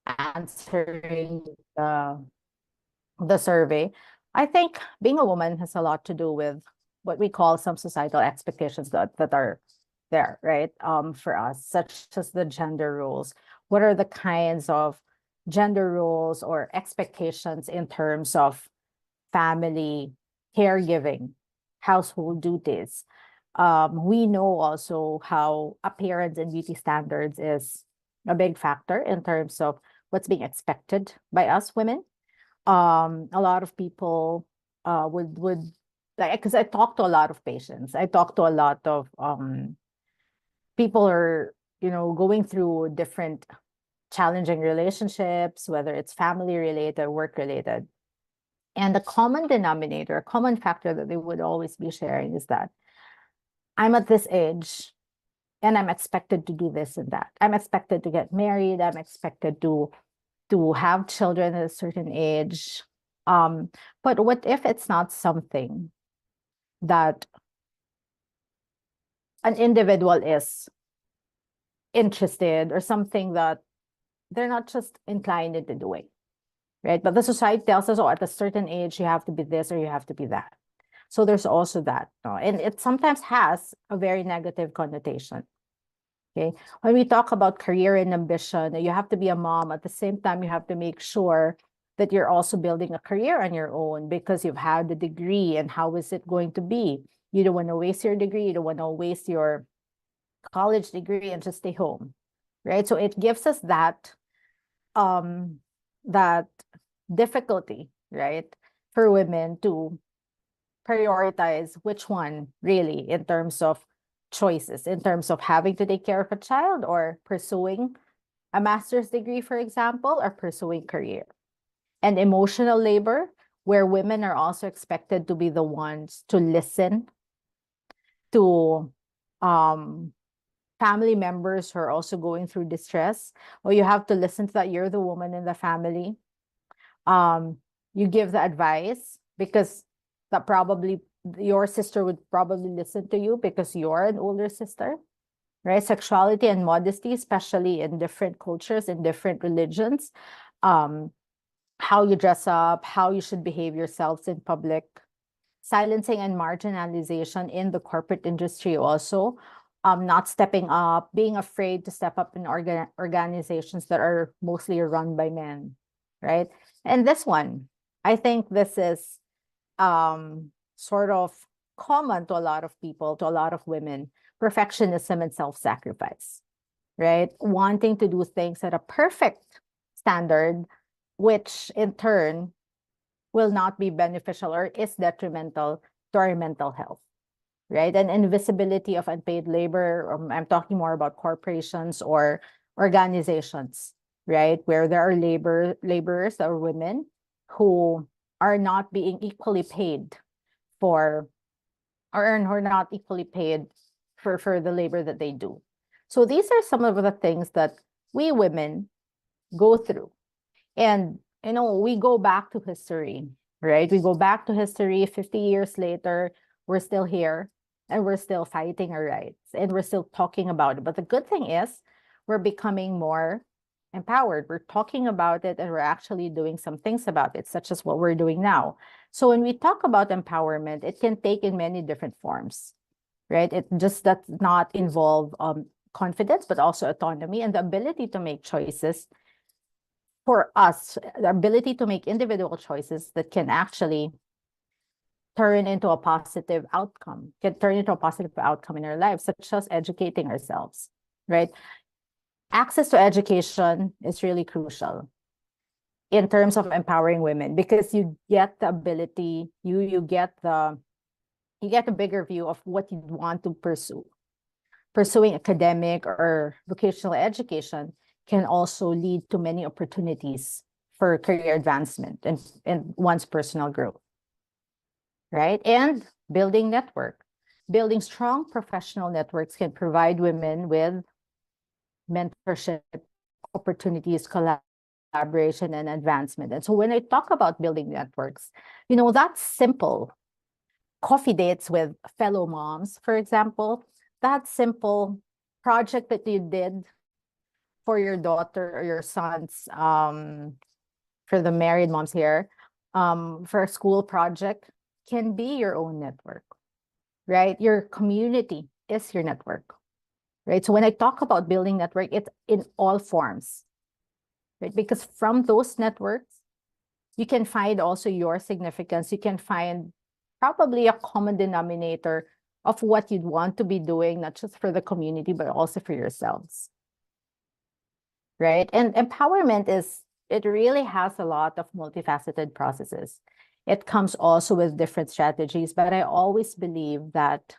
answering the survey. I think being a woman has a lot to do with what we call some societal expectations that are there, right? For us, such as the gender roles. What are the kinds of gender roles or expectations in terms of family, caregiving, household duties? We know also how appearance and beauty standards is a big factor in terms of what's being expected by us women. A lot of people would like, because I talk to a lot of patients, I talk to a lot of people are, going through different challenging relationships, whether it's family related, work related. And the common denominator, a common factor that they would always be sharing is that I'm at this age and I'm expected to do this and that. I'm expected to get married. I'm expected to have children at a certain age. But what if it's not something that an individual is interested, or something that they're not just inclined into doing, right? But the society tells us, oh, at a certain age, you have to be this or you have to be that. So there's also that, no? And it sometimes has a very negative connotation. Okay. When we talk about career and ambition, you have to be a mom. At the same time, you have to make sure that you're also building a career on your own because you've had the degree, and how is it going to be? You don't want to waste your degree. You don't want to waste your college degree and just stay home, right? So it gives us that difficulty, right, for women to prioritize which one really in terms of choices, in terms of having to take care of a child or pursuing a master's degree, for example, or pursuing career. And emotional labor, where women are also expected to be the ones to listen to family members who are also going through distress, or you have to listen to that. You're the woman in the family. You give the advice because that probably your sister would probably listen to you because you're an older sister, right? Sexuality and modesty, especially in different cultures, in different religions, how you dress up, how you should behave yourselves in public, silencing and marginalization in the corporate industry also, not stepping up, being afraid to step up in organizations that are mostly run by men, right? And this one, I think this is sort of common to a lot of people, to a lot of women, perfectionism and self-sacrifice, right? Wanting to do things at a perfect standard, which in turn will not be beneficial or is detrimental to our mental health, right? And invisibility of unpaid labor. I'm talking more about corporations or organizations, right? Where there are laborers that are women who are not being equally paid for, or who are not equally paid for the labor that they do. So these are some of the things that we women go through. And, we go back to history, right? We go back to history 50 years later, we're still here and we're still fighting our rights and we're still talking about it. But the good thing is we're becoming more empowered. We're talking about it and we're actually doing some things about it, such as what we're doing now. So when we talk about empowerment, it can take in many different forms, right? It just does not involve confidence, but also autonomy and the ability to make choices for us, the ability to make individual choices that can actually turn into a positive outcome, can turn into a positive outcome in our lives, such as educating ourselves, right? Access to education is really crucial in terms of empowering women because you get the ability, you get the bigger view of what you want to pursue. Pursuing academic or vocational education can also lead to many opportunities for career advancement and one's personal growth, right? And building network. Building strong professional networks can provide women with mentorship opportunities, collaboration, and advancement. And so when I talk about building networks, that's simple. Coffee dates with fellow moms, for example, that simple project that you did for your daughter or your sons, for the married moms here, for a school project can be your own network, right? Your community is your network, right? So when I talk about building network, it's in all forms, right? Because from those networks, you can find also your significance. You can find probably a common denominator of what you'd want to be doing, not just for the community, but also for yourselves, right? And empowerment it really has a lot of multifaceted processes. It comes also with different strategies, but I always believe that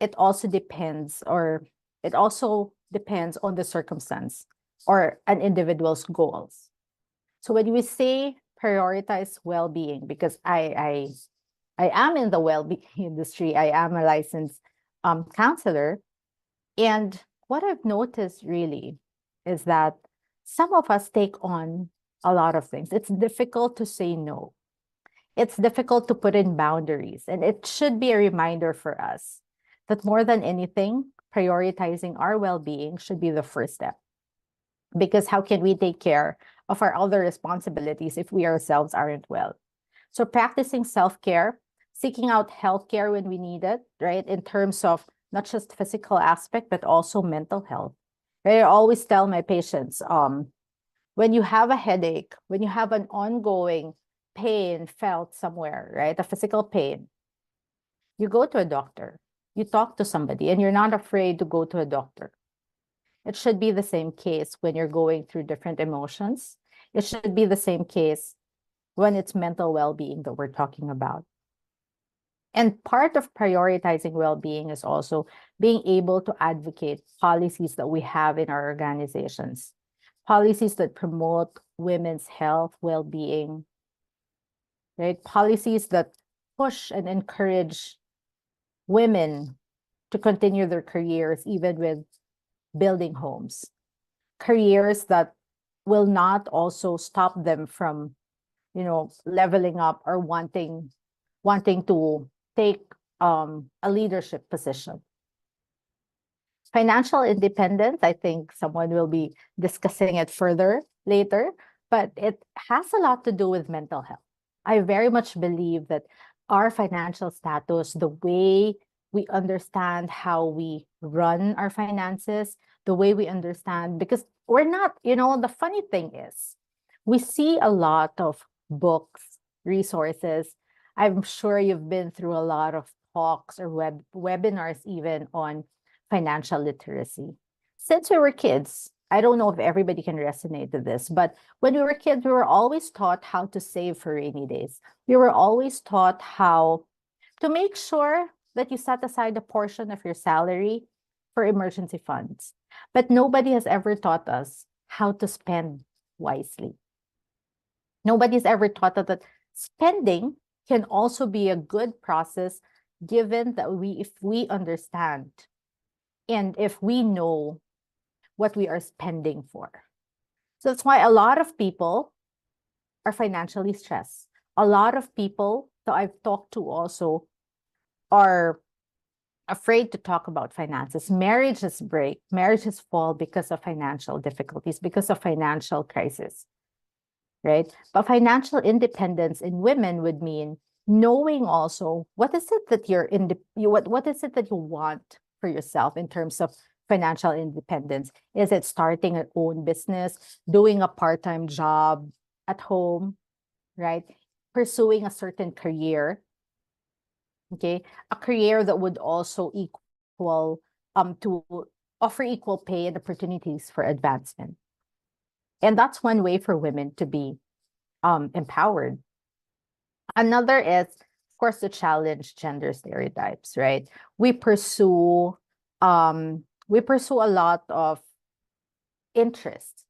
it also depends on the circumstance or an individual's goals. So when we say prioritize well-being, because I am in the well-being industry, I am a licensed counselor, and what I've noticed really is that some of us take on a lot of things. It's difficult to say no. It's difficult to put in boundaries, and it should be a reminder for us that more than anything, prioritizing our well-being should be the first step. Because how can we take care of our other responsibilities if we ourselves aren't well? So practicing self-care, seeking out healthcare when we need it, right? In terms of not just physical aspect, but also mental health. Right? I always tell my patients, when you have a headache, when you have an ongoing pain felt somewhere, right? A physical pain, you go to a doctor, you talk to somebody, and you're not afraid to go to a doctor. It should be the same case when you're going through different emotions. It should be the same case when it's mental well-being that we're talking about. And part of prioritizing well-being is also being able to advocate policies that we have in our organizations, policies that promote women's health, well-being, right? Policies that push and encourage women to continue their careers, even with building homes, careers that will not also stop them from, leveling up or wanting to take a leadership position. Financial independence, I think someone will be discussing it further later, but it has a lot to do with mental health. I very much believe that our financial status, the way we understand how we run our finances, the way we understand, because we're not, the funny thing is, we see a lot of books, resources. I'm sure you've been through a lot of talks or webinars even on financial literacy. Since we were kids, I don't know if everybody can resonate to this, but when we were kids, we were always taught how to save for rainy days. We were always taught how to make sure that you set aside a portion of your salary for emergency funds. But nobody has ever taught us how to spend wisely. Nobody's ever taught us that spending can also be a good process, given that if we understand and if we know what we are spending for. So that's why a lot of people are financially stressed. A lot of people that I've talked to also are afraid to talk about finances. Marriages break, marriages fall because of financial difficulties, because of financial crisis, right? But financial independence in women would mean knowing also what is it that what is it that you want for yourself in terms of financial independence. Is it starting an own business, doing a part-time job at home, right? Pursuing a certain career, okay? A career that would also to offer equal pay and opportunities for advancement. And that's one way for women to be empowered. Another is, of course, to challenge gender stereotypes, right? We pursue a lot of interests,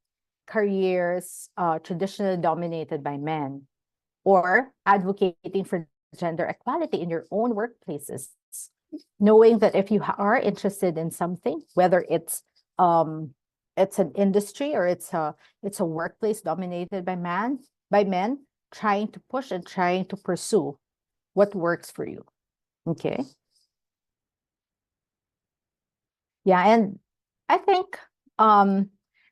careers traditionally dominated by men, or advocating for gender equality in your own workplaces, knowing that if you are interested in something, whether it's an industry or it's a workplace dominated by men, trying to push and trying to pursue what works for you. Okay. Yeah, and I think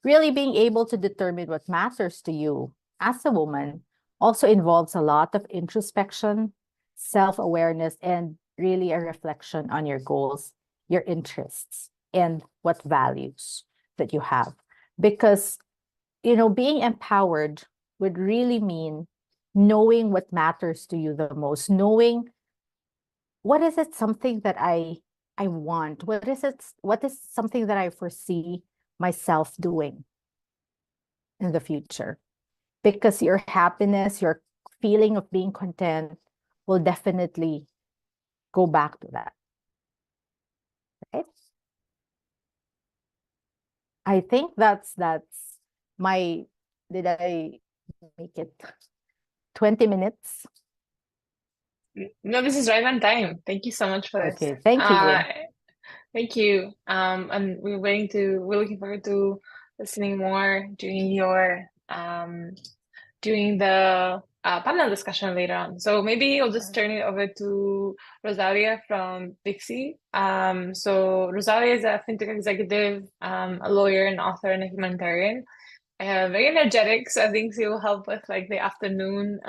really being able to determine what matters to you as a woman also involves a lot of introspection, self-awareness, and really a reflection on your goals, your interests, and what values that you have. Because, being empowered would really mean knowing what matters to you the most, knowing what is it something that I want, what is something that I foresee myself doing in the future, because your happiness, your feeling of being content will definitely go back to that, right? I think that's my, did I make it 20 minutes? No, this is right on time. Thank you so much for this. Okay, thank you. Thank you. And we're looking forward to listening more during the panel discussion later on. So maybe I'll just turn it over to Rosalia from Dixie. So Rosalia is a fintech executive, a lawyer, an author, and a humanitarian. Very energetic, so I think she will help with like the afternoon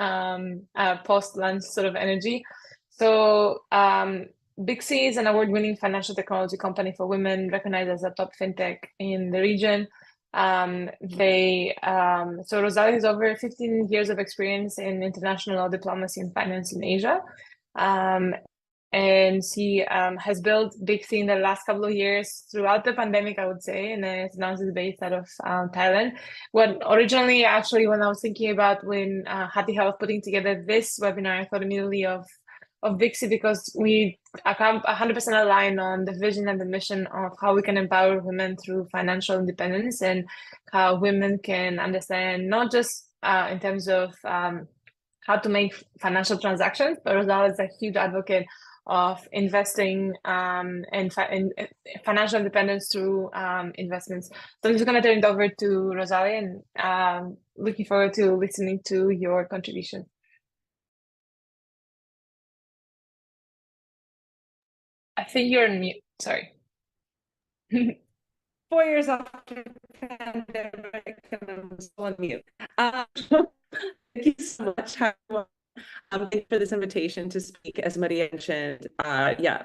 post-lunch sort of energy. So Bixie is an award-winning financial technology company for women, recognized as a top fintech in the region. So Rosalia has over 15 years of experience in international law, diplomacy, and finance in Asia. And she has built Bixie in the last couple of years throughout the pandemic, I would say, and it's now she's based out of Thailand. When originally, actually, when I was thinking about when Hati was putting together this webinar, I thought immediately of Bixie because we are 100% aligned on the vision and the mission of how we can empower women through financial independence and how women can understand not just in terms of how to make financial transactions, but Rosal is a huge advocate of investing in financial independence through investments. So I'm just going to turn it over to Rosalia and looking forward to listening to your contribution. I think you're on mute. Sorry. 4 years after pandemic, and I'm still on mute. Thank you so much. Thank you for this invitation to speak. As Maria mentioned, yeah,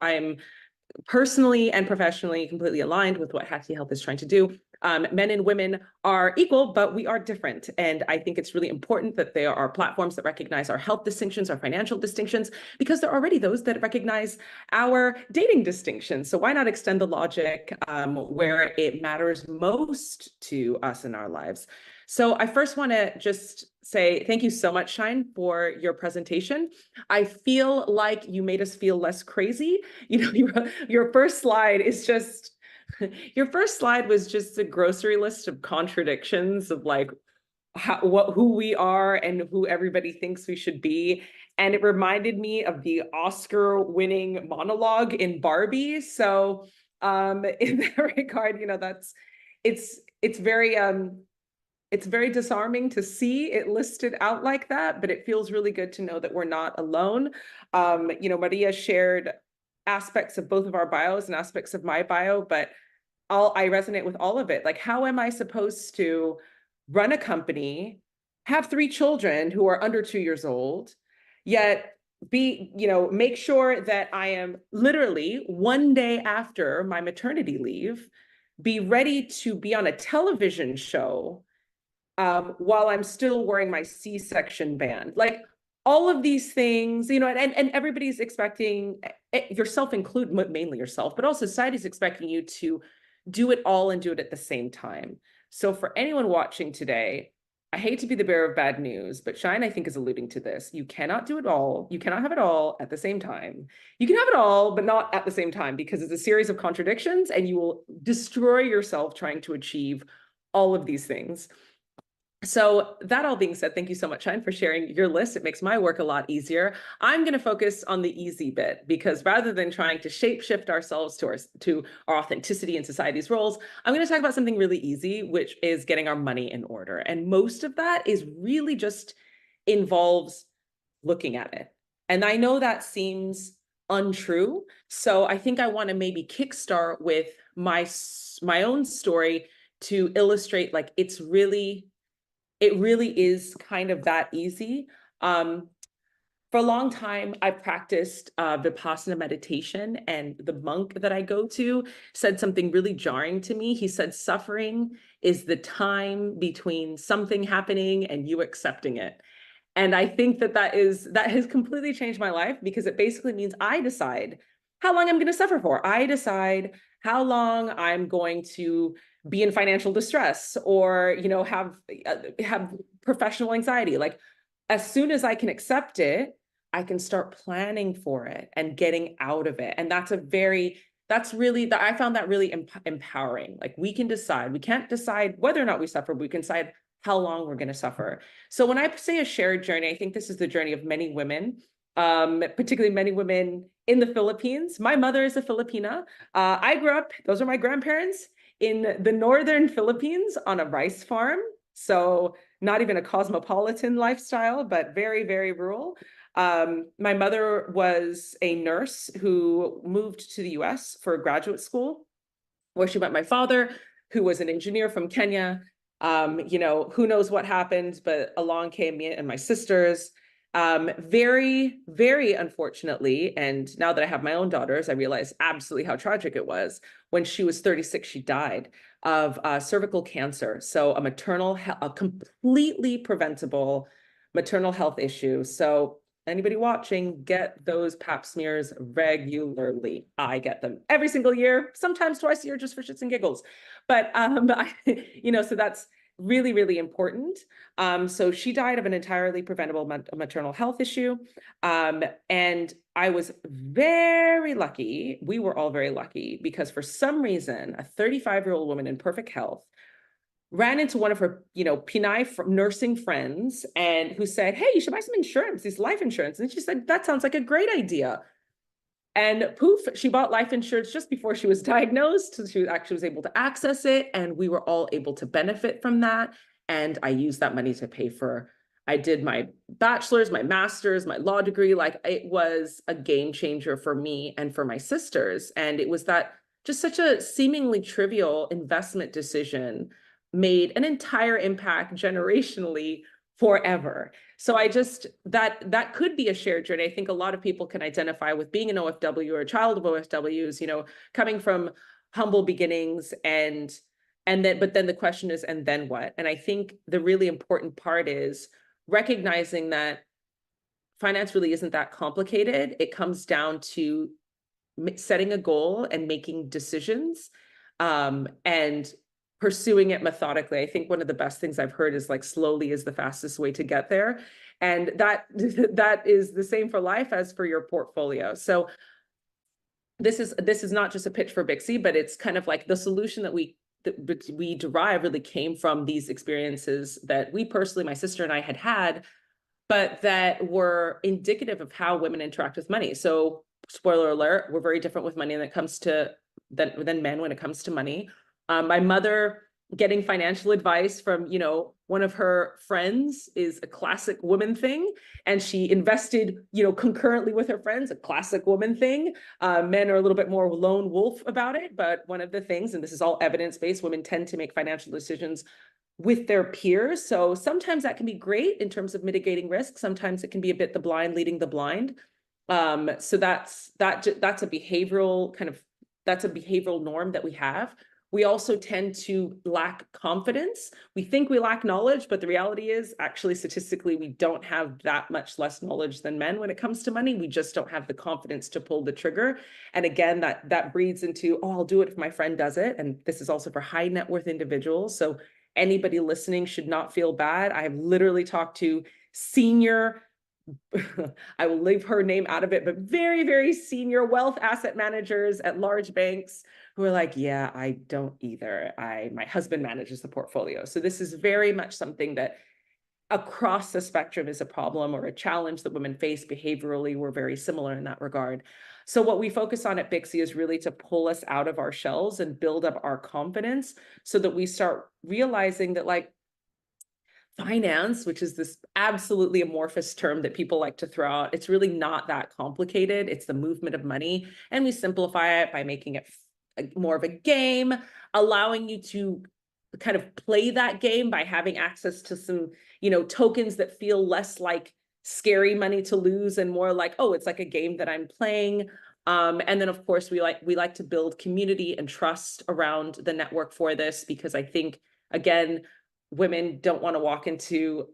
I'm personally and professionally completely aligned with what Hattie Health is trying to do. Men and women are equal, but we are different. And I think it's really important that there are platforms that recognize our health distinctions, our financial distinctions, because there are already those that recognize our dating distinctions. So why not extend the logic where it matters most to us in our lives? So I first want to just say thank you so much, Shine, for your presentation. I feel like you made us feel less crazy. Your first slide is just, your first slide was just a grocery list of contradictions of like who we are and who everybody thinks we should be. And it reminded me of the Oscar-winning monologue in Barbie. So in that regard, it's very disarming to see it listed out like that, but it feels really good to know that we're not alone. Maria shared aspects of both of our bios and aspects of my bio, but I resonate with all of it. Like, how am I supposed to run a company, have 3 children who are under 2 years old, yet make sure that I am literally one day after my maternity leave, be ready to be on a television show while I'm still wearing my C-section band. Like all of these things, and everybody's expecting, yourself include, mainly yourself, but also society's expecting you to do it all and do it at the same time. So for anyone watching today, I hate to be the bearer of bad news, but Shine, I think, is alluding to this. You cannot do it all. You cannot have it all at the same time. You can have it all, but not at the same time, because it's a series of contradictions and you will destroy yourself trying to achieve all of these things. So that all being said, thank you so much, Shine, for sharing your list. It makes my work a lot easier. I'm going to focus on the easy bit, because rather than trying to shapeshift ourselves to our authenticity in society's roles, I'm going to talk about something really easy, which is getting our money in order. And most of that is really just involves looking at it. And I know that seems untrue. So I think I want to maybe kickstart with my own story, to illustrate like it really is kind of that easy. For a long time, I practiced Vipassana meditation, and the monk that I go to said something really jarring to me. He said, suffering is the time between something happening and you accepting it. And I think that has completely changed my life, because it basically means I decide how long I'm going to suffer for. I decide how long I'm going to be in financial distress, or, you know, have professional anxiety. Like, as soon as I can accept it, I can start planning for it and getting out of it. And I found that really empowering. Like, we can decide. We can't decide whether or not we suffer, but we can decide how long we're going to suffer. So when I say a shared journey, I think this is the journey of many women, particularly many women in the Philippines. My mother is a Filipina. I grew up, those are my grandparents, in the northern Philippines on a rice farm. So not even a cosmopolitan lifestyle, but very, very rural. My mother was a nurse who moved to the US for graduate school, where she met my father, who was an engineer from Kenya. You know, who knows what happened, but along came me and my sisters. Very, very unfortunately, and now that I have my own daughters, I realize absolutely how tragic it was. When she was 36, she died of cervical cancer. So a completely preventable maternal health issue. So anybody watching, get those pap smears regularly. I get them every single year, sometimes twice a year, just for shits and giggles. But you know, so that's really, really important. So she died of an entirely preventable maternal health issue. And I was very lucky. We were all very lucky, because for some reason, a 35-year-old woman in perfect health ran into one of her, you know, Pinay nursing friends, and who said, hey, you should buy some insurance, this life insurance. And she said, that sounds like a great idea. And poof, she bought life insurance just before she was diagnosed. So she actually was able to access it, and we were all able to benefit from that. And I used that money to pay for, I did my bachelor's, my master's, my law degree. Like, it was a game changer for me and for my sisters. And it was that just such a seemingly trivial investment decision made an entire impact generationally forever. So that could be a shared journey. I think a lot of people can identify with being an OFW or a child of OFWs, you know, coming from humble beginnings, but then the question is, and then what? And I think the really important part is recognizing that finance really isn't that complicated. It comes down to setting a goal and making decisions, and pursuing it methodically. I think one of the best things I've heard is like, slowly is the fastest way to get there. And that is the same for life as for your portfolio. So this is not just a pitch for Bixie, but it's kind of like the solution that we derive really came from these experiences that we personally, my sister and I had, but that were indicative of how women interact with money. So spoiler alert, we're very different with money when it comes to than men when it comes to money. My mother getting financial advice from, you know, one of her friends is a classic woman thing. And she invested, you know, concurrently with her friends, a classic woman thing. Men are a little bit more lone wolf about it. But one of the things, and this is all evidence-based, women tend to make financial decisions with their peers. So sometimes that can be great in terms of mitigating risk. Sometimes it can be a bit the blind leading the blind. So that's a behavioral norm that we have. We also tend to lack confidence. We think we lack knowledge, but the reality is, actually, statistically, we don't have that much less knowledge than men when it comes to money. We just don't have the confidence to pull the trigger. And again, that breeds into, oh, I'll do it if my friend does it. And this is also for high net worth individuals. So anybody listening should not feel bad. I have literally talked to senior, I will leave her name out of it, but very, very senior wealth asset managers at large banks who are like, yeah, I don't either. My husband manages the portfolio. So this is very much something that across the spectrum is a problem or a challenge that women face behaviorally. We're very similar in that regard. So what we focus on at Bixie is really to pull us out of our shells and build up our confidence so that we start realizing that, like, finance, which is this absolutely amorphous term that people like to throw out, it's really not that complicated. It's the movement of money. And we simplify it by making it more of a game, allowing you to kind of play that game by having access to some, you know, tokens that feel less like scary money to lose and more like, oh, it's like a game that I'm playing. And then of course we like to build community and trust around the network for this, because I think, again, women don't want to walk into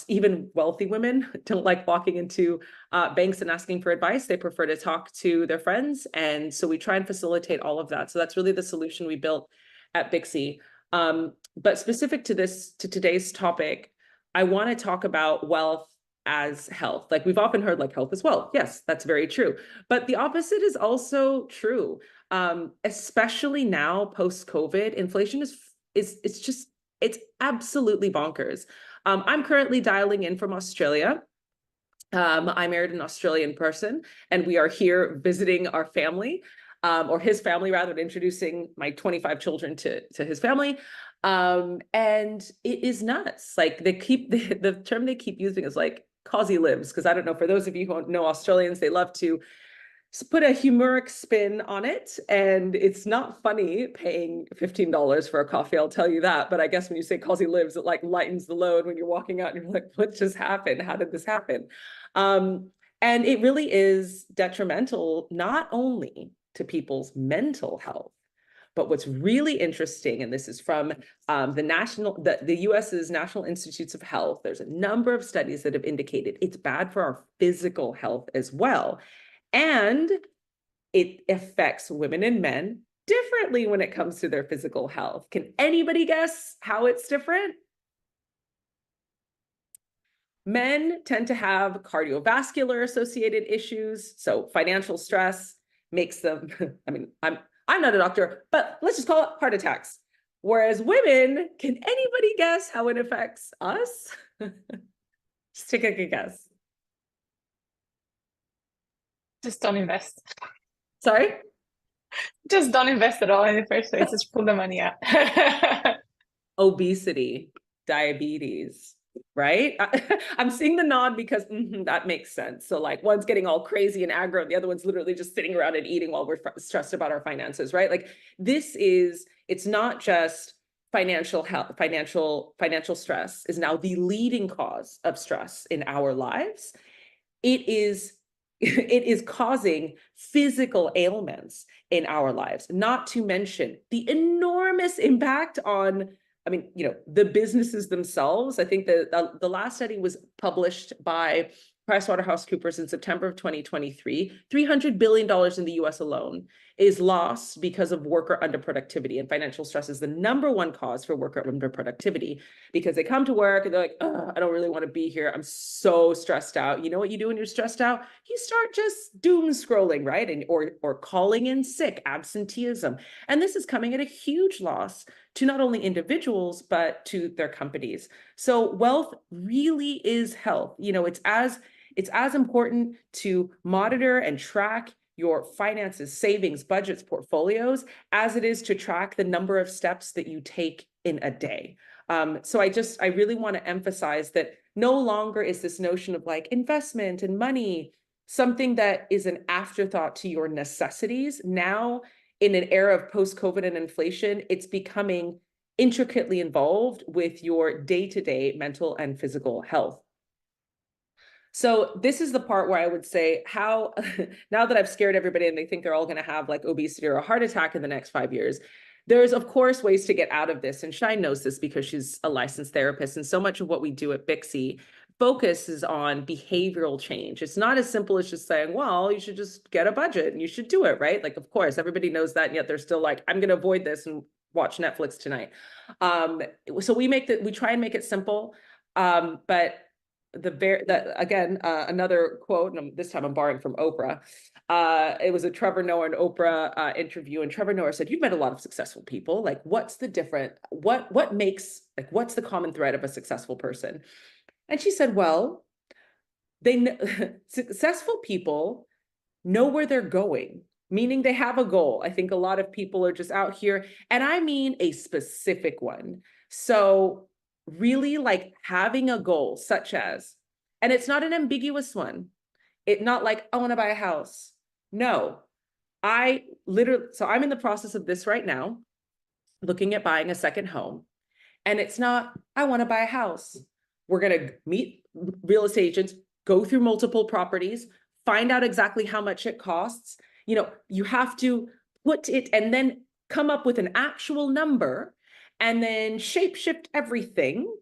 even wealthy women don't like walking into banks and asking for advice. They prefer to talk to their friends. And so we try and facilitate all of that. So that's really the solution we built at Bixie. But specific to today's topic, I want to talk about wealth as health. Like, we've often heard like health is wealth. Yes, that's very true. But the opposite is also true. Especially now post-COVID, inflation it's absolutely bonkers. I'm currently dialing in from Australia. I married an Australian person, and we are here visiting our family, or his family rather, than introducing my 25 children to his family. And it is nuts. Like, the term they keep using is like cosy lives, because I don't know, for those of you who don't know Australians, they love to put a humoric spin on it, and it's not funny paying $15 for a coffee, I'll tell you that. But I guess when you say cosy lives, it like lightens the load when you're walking out and you're like, what just happened? How did this happen? And it really is detrimental, not only to people's mental health, but what's really interesting, and this is from the US's National Institutes of Health, there's a number of studies that have indicated it's bad for our physical health as well. And it affects women and men differently when it comes to their physical health. Can anybody guess how it's different? Men tend to have cardiovascular associated issues. So financial stress makes them, I mean, I'm not a doctor, but let's just call it heart attacks. Whereas women, can anybody guess how it affects us? Just take a guess. Just don't invest. Sorry? Just don't invest at all in the first place. Just pull the money out. Obesity, diabetes, right? I'm seeing the nod because that makes sense. So like, one's getting all crazy and aggro, the other one's literally just sitting around and eating while we're stressed about our finances, right? Like, it's not just financial health, financial stress is now the leading cause of stress in our lives. It is causing physical ailments in our lives, not to mention the enormous impact on, I mean, you know, the businesses themselves. I think the last study was published by PricewaterhouseCoopers in September of 2023. $300 billion in the US alone is lost because of worker underproductivity, and financial stress is the #1 cause for worker underproductivity, because they come to work and they're like, I don't really want to be here. I'm so stressed out. You know what you do when you're stressed out? You start just doom scrolling, right? And or calling in sick, absenteeism. And this is coming at a huge loss to not only individuals, but to their companies. So wealth really is health. You know, it's as important to monitor and track your finances, savings, budgets, portfolios, as it is to track the number of steps that you take in a day. So I really want to emphasize that no longer is this notion of like investment and money something that is an afterthought to your necessities. Now, in an era of post-COVID and inflation, it's becoming intricately involved with your day-to-day mental and physical health. So this is the part where I would say how, now that I've scared everybody and they think they're all going to have like obesity or a heart attack in the next 5 years, there's of course ways to get out of this. And Shine knows this because she's a licensed therapist. And so much of what we do at Bixie focuses on behavioral change. It's not as simple as just saying, well, you should just get a budget and you should do it, right? Like, of course, everybody knows that. And yet they're still like, I'm going to avoid this and watch Netflix tonight. So we try and make it simple. But another quote, and this time I'm borrowing from Oprah. It was a Trevor Noah and Oprah interview, and Trevor Noah said, "You've met a lot of successful people. Like, what's the what's the common thread of a successful person?" And she said, "Well, successful people know where they're going." Meaning they have a goal. I think a lot of people are just out here, and I mean a specific one. So really like having a goal such as, and it's not an ambiguous one. It's not like, I want to buy a house. No, so I'm in the process of this right now, looking at buying a second home. And it's not, I want to buy a house. We're going to meet real estate agents, go through multiple properties, find out exactly how much it costs. You know, you have to put it and then come up with an actual number and then shapeshift everything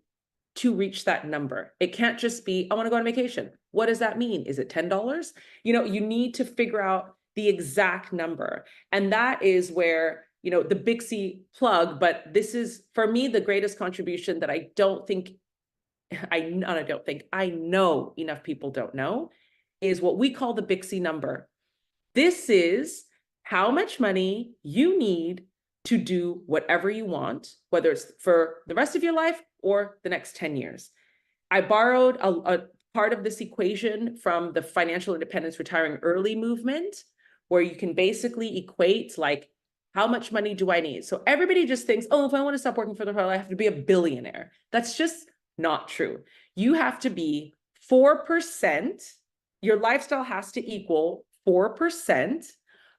to reach that number. It can't just be, I want to go on vacation. What does that mean? Is it $10? You know, you need to figure out the exact number. And that is where, you know, the Big C plug, but this is for me, the greatest contribution that I don't think, I know enough people don't know, is what we call the Big C number. This is how much money you need to do whatever you want, whether it's for the rest of your life or the next 10 years. I borrowed a part of this equation from the financial independence retiring early movement, where you can basically equate like, how much money do I need? So everybody just thinks, oh, if I want to stop working for the whole, I have to be a billionaire. That's just not true. You have to be 4%. Your lifestyle has to equal 4%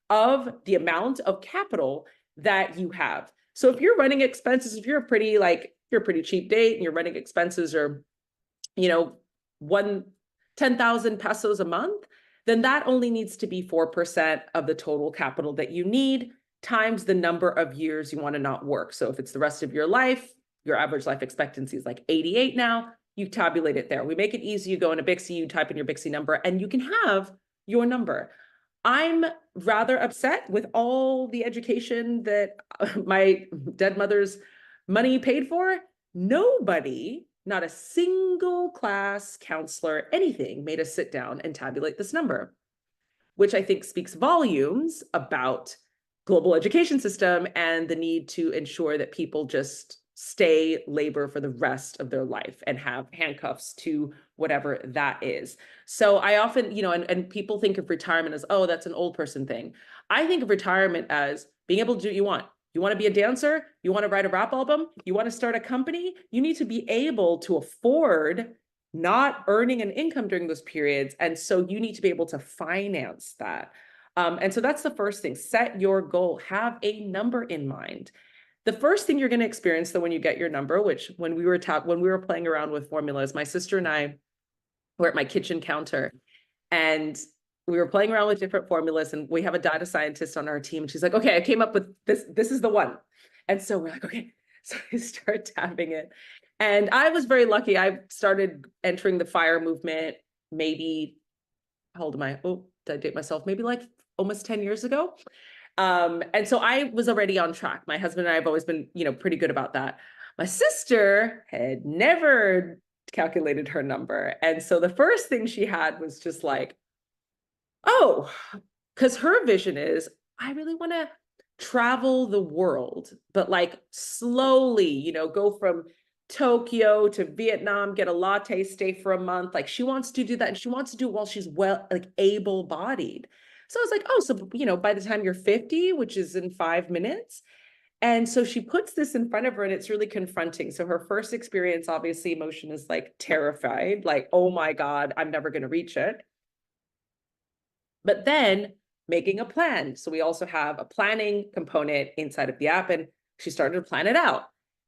of the amount of capital that you have. So if you're running expenses, if you're a pretty cheap date and your running expenses are, you know, 10,000 pesos a month, then that only needs to be 4% of the total capital that you need times the number of years you want to not work. So if it's the rest of your life, your average life expectancy is like 88 now, you tabulate it there. We make it easy. You go into Bixi, you type in your Bixi number, and you can have your number. I'm rather upset with all the education that my dead mother's money paid for. Nobody, not a single class, counselor, anything, made us sit down and tabulate this number, which I think speaks volumes about global education system and the need to ensure that people just stay labor for the rest of their life and have handcuffs to whatever that is. So I often, you know, and people think of retirement as, oh, that's an old person thing. I think of retirement as being able to do what you want. You want to be a dancer? You want to write a rap album? You want to start a company? You need to be able to afford not earning an income during those periods. And so you need to be able to finance that. And so that's the first thing. Set your goal, have a number in mind. The first thing you're going to experience though when you get your number, which when we were playing around with formulas, my sister and I were at my kitchen counter and we were playing around with different formulas, and we have a data scientist on our team. And she's like, okay, I came up with this. This is the one. And so we're like, okay. So I start tapping it. And I was very lucky. I started entering the FIRE movement maybe, how old am I? Oh, did I date myself? Maybe like almost 10 years ago. And so I was already on track. My husband and I have always been, you know, pretty good about that. My sister had never calculated her number. And so the first thing she had was just like, oh, because her vision is, I really want to travel the world, but like slowly, you know, go from Tokyo to Vietnam, get a latte, stay for a month. Like she wants to do that. And she wants to do it while she's able-bodied. So I was like, oh, so, you know, by the time you're 50, which is in 5 minutes. And so she puts this in front of her and it's really confronting. So her first experience, obviously emotion is like terrified, like, oh my God, I'm never going to reach it. But then making a plan. So we also have a planning component inside of the app, and she started to plan it out.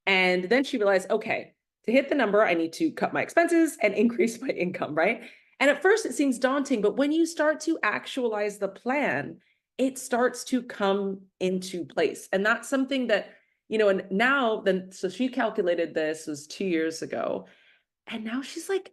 And then she realized, okay, to hit the number, I need to cut my expenses and increase my income, right? And at first it seems daunting, but when you start to actualize the plan, it starts to come into place. And that's something that, you know, and now then, so she calculated this was 2 years ago. And now she's like,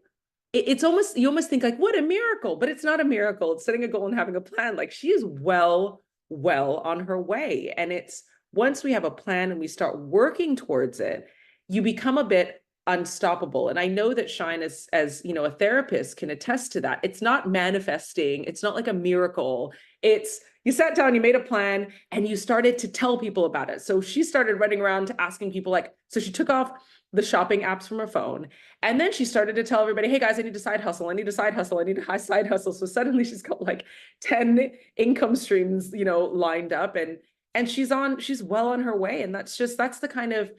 it's almost, you almost think like, what a miracle, but it's not a miracle. It's setting a goal and having a plan. Like she is well on her way. And it's, once we have a plan and we start working towards it, you become a bit unstoppable. And I know that Shine, as you know, a therapist can attest to that. It's not manifesting. It's not like a miracle. It's, you sat down, you made a plan, and you started to tell people about it. So she started running around asking people, like, so she took off the shopping apps from her phone. And then she started to tell everybody, hey guys, I need a side hustle. I need a side hustle. I need a high side hustle. So suddenly she's got like 10 income streams, you know, lined up, and she's well on her way. And that's the kind of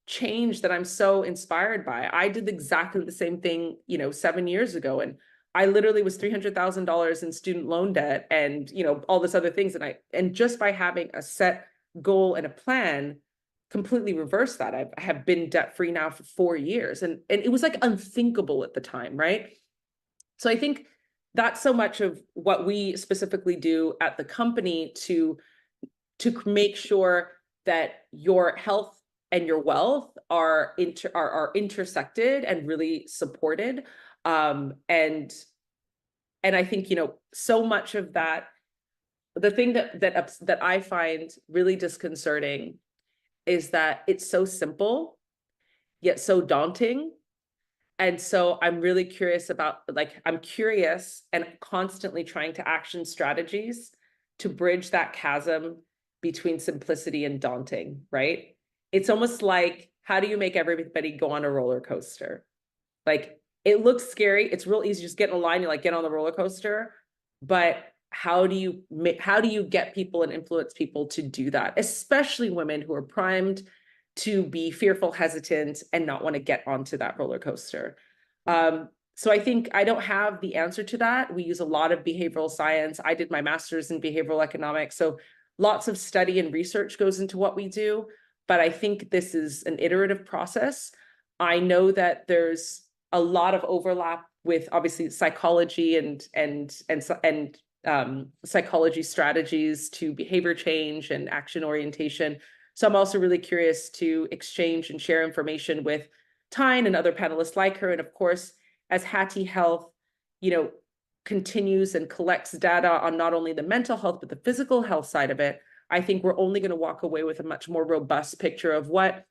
change that I'm so inspired by. I did exactly the same thing, you know, 7 years ago. And I literally was $300,000 in student loan debt and, you know, all this other things. And just by having a set goal and a plan, completely reversed that. I have been debt free now for 4 years, and it was like unthinkable at the time, right? So I think that's so much of what we specifically do at the company to make sure that your health and your wealth are intersected and really supported. And I think, you know, so much of that, the thing that I find really disconcerting is that it's so simple yet so daunting. And so I'm really curious about, like, I'm curious and constantly trying to action strategies to bridge that chasm between simplicity and daunting, right? It's almost like, how do you make everybody go on a roller coaster? Like, it looks scary. It's real easy. Just get in a line, you like get on the roller coaster. But how do you get people and influence people to do that? Especially women who are primed to be fearful, hesitant, and not want to get onto that roller coaster. So I think I don't have the answer to that. We use a lot of behavioral science. I did my master's in behavioral economics. So lots of study and research goes into what we do. But I think this is an iterative process. I know that there's a lot of overlap with obviously psychology and psychology strategies to behavior change and action orientation. So I'm also really curious to exchange and share information with Tyne and other panelists like her. And of course, as Hattie Health, you know, continues and collects data on not only the mental health, but the physical health side of it, I think we're only going to walk away with a much more robust picture of what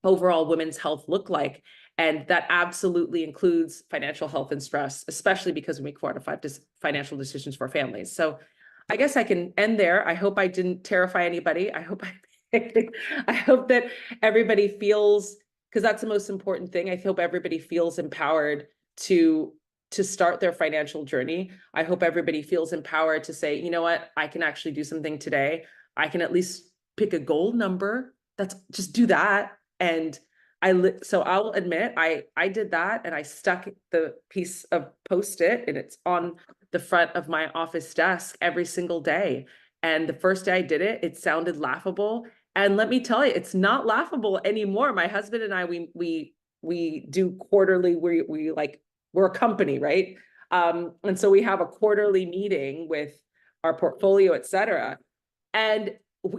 overall women's health look like. And that absolutely includes financial health and stress, especially because we make 4 out of 5 financial decisions for families. So I guess I can end there. I hope I didn't terrify anybody. I hope that everybody feels, because that's the most important thing. I hope everybody feels empowered to start their financial journey. I hope everybody feels empowered to say, you know what, I can actually do something today. I can at least pick a goal number. That's just do that. And so I'll admit, I did that, and I stuck the piece of Post-it, and it's on the front of my office desk every single day. And the first day I did it, it sounded laughable. And let me tell you, it's not laughable anymore. My husband and I, we do quarterly, we're a company, right? And so we have a quarterly meeting with our portfolio, et cetera. And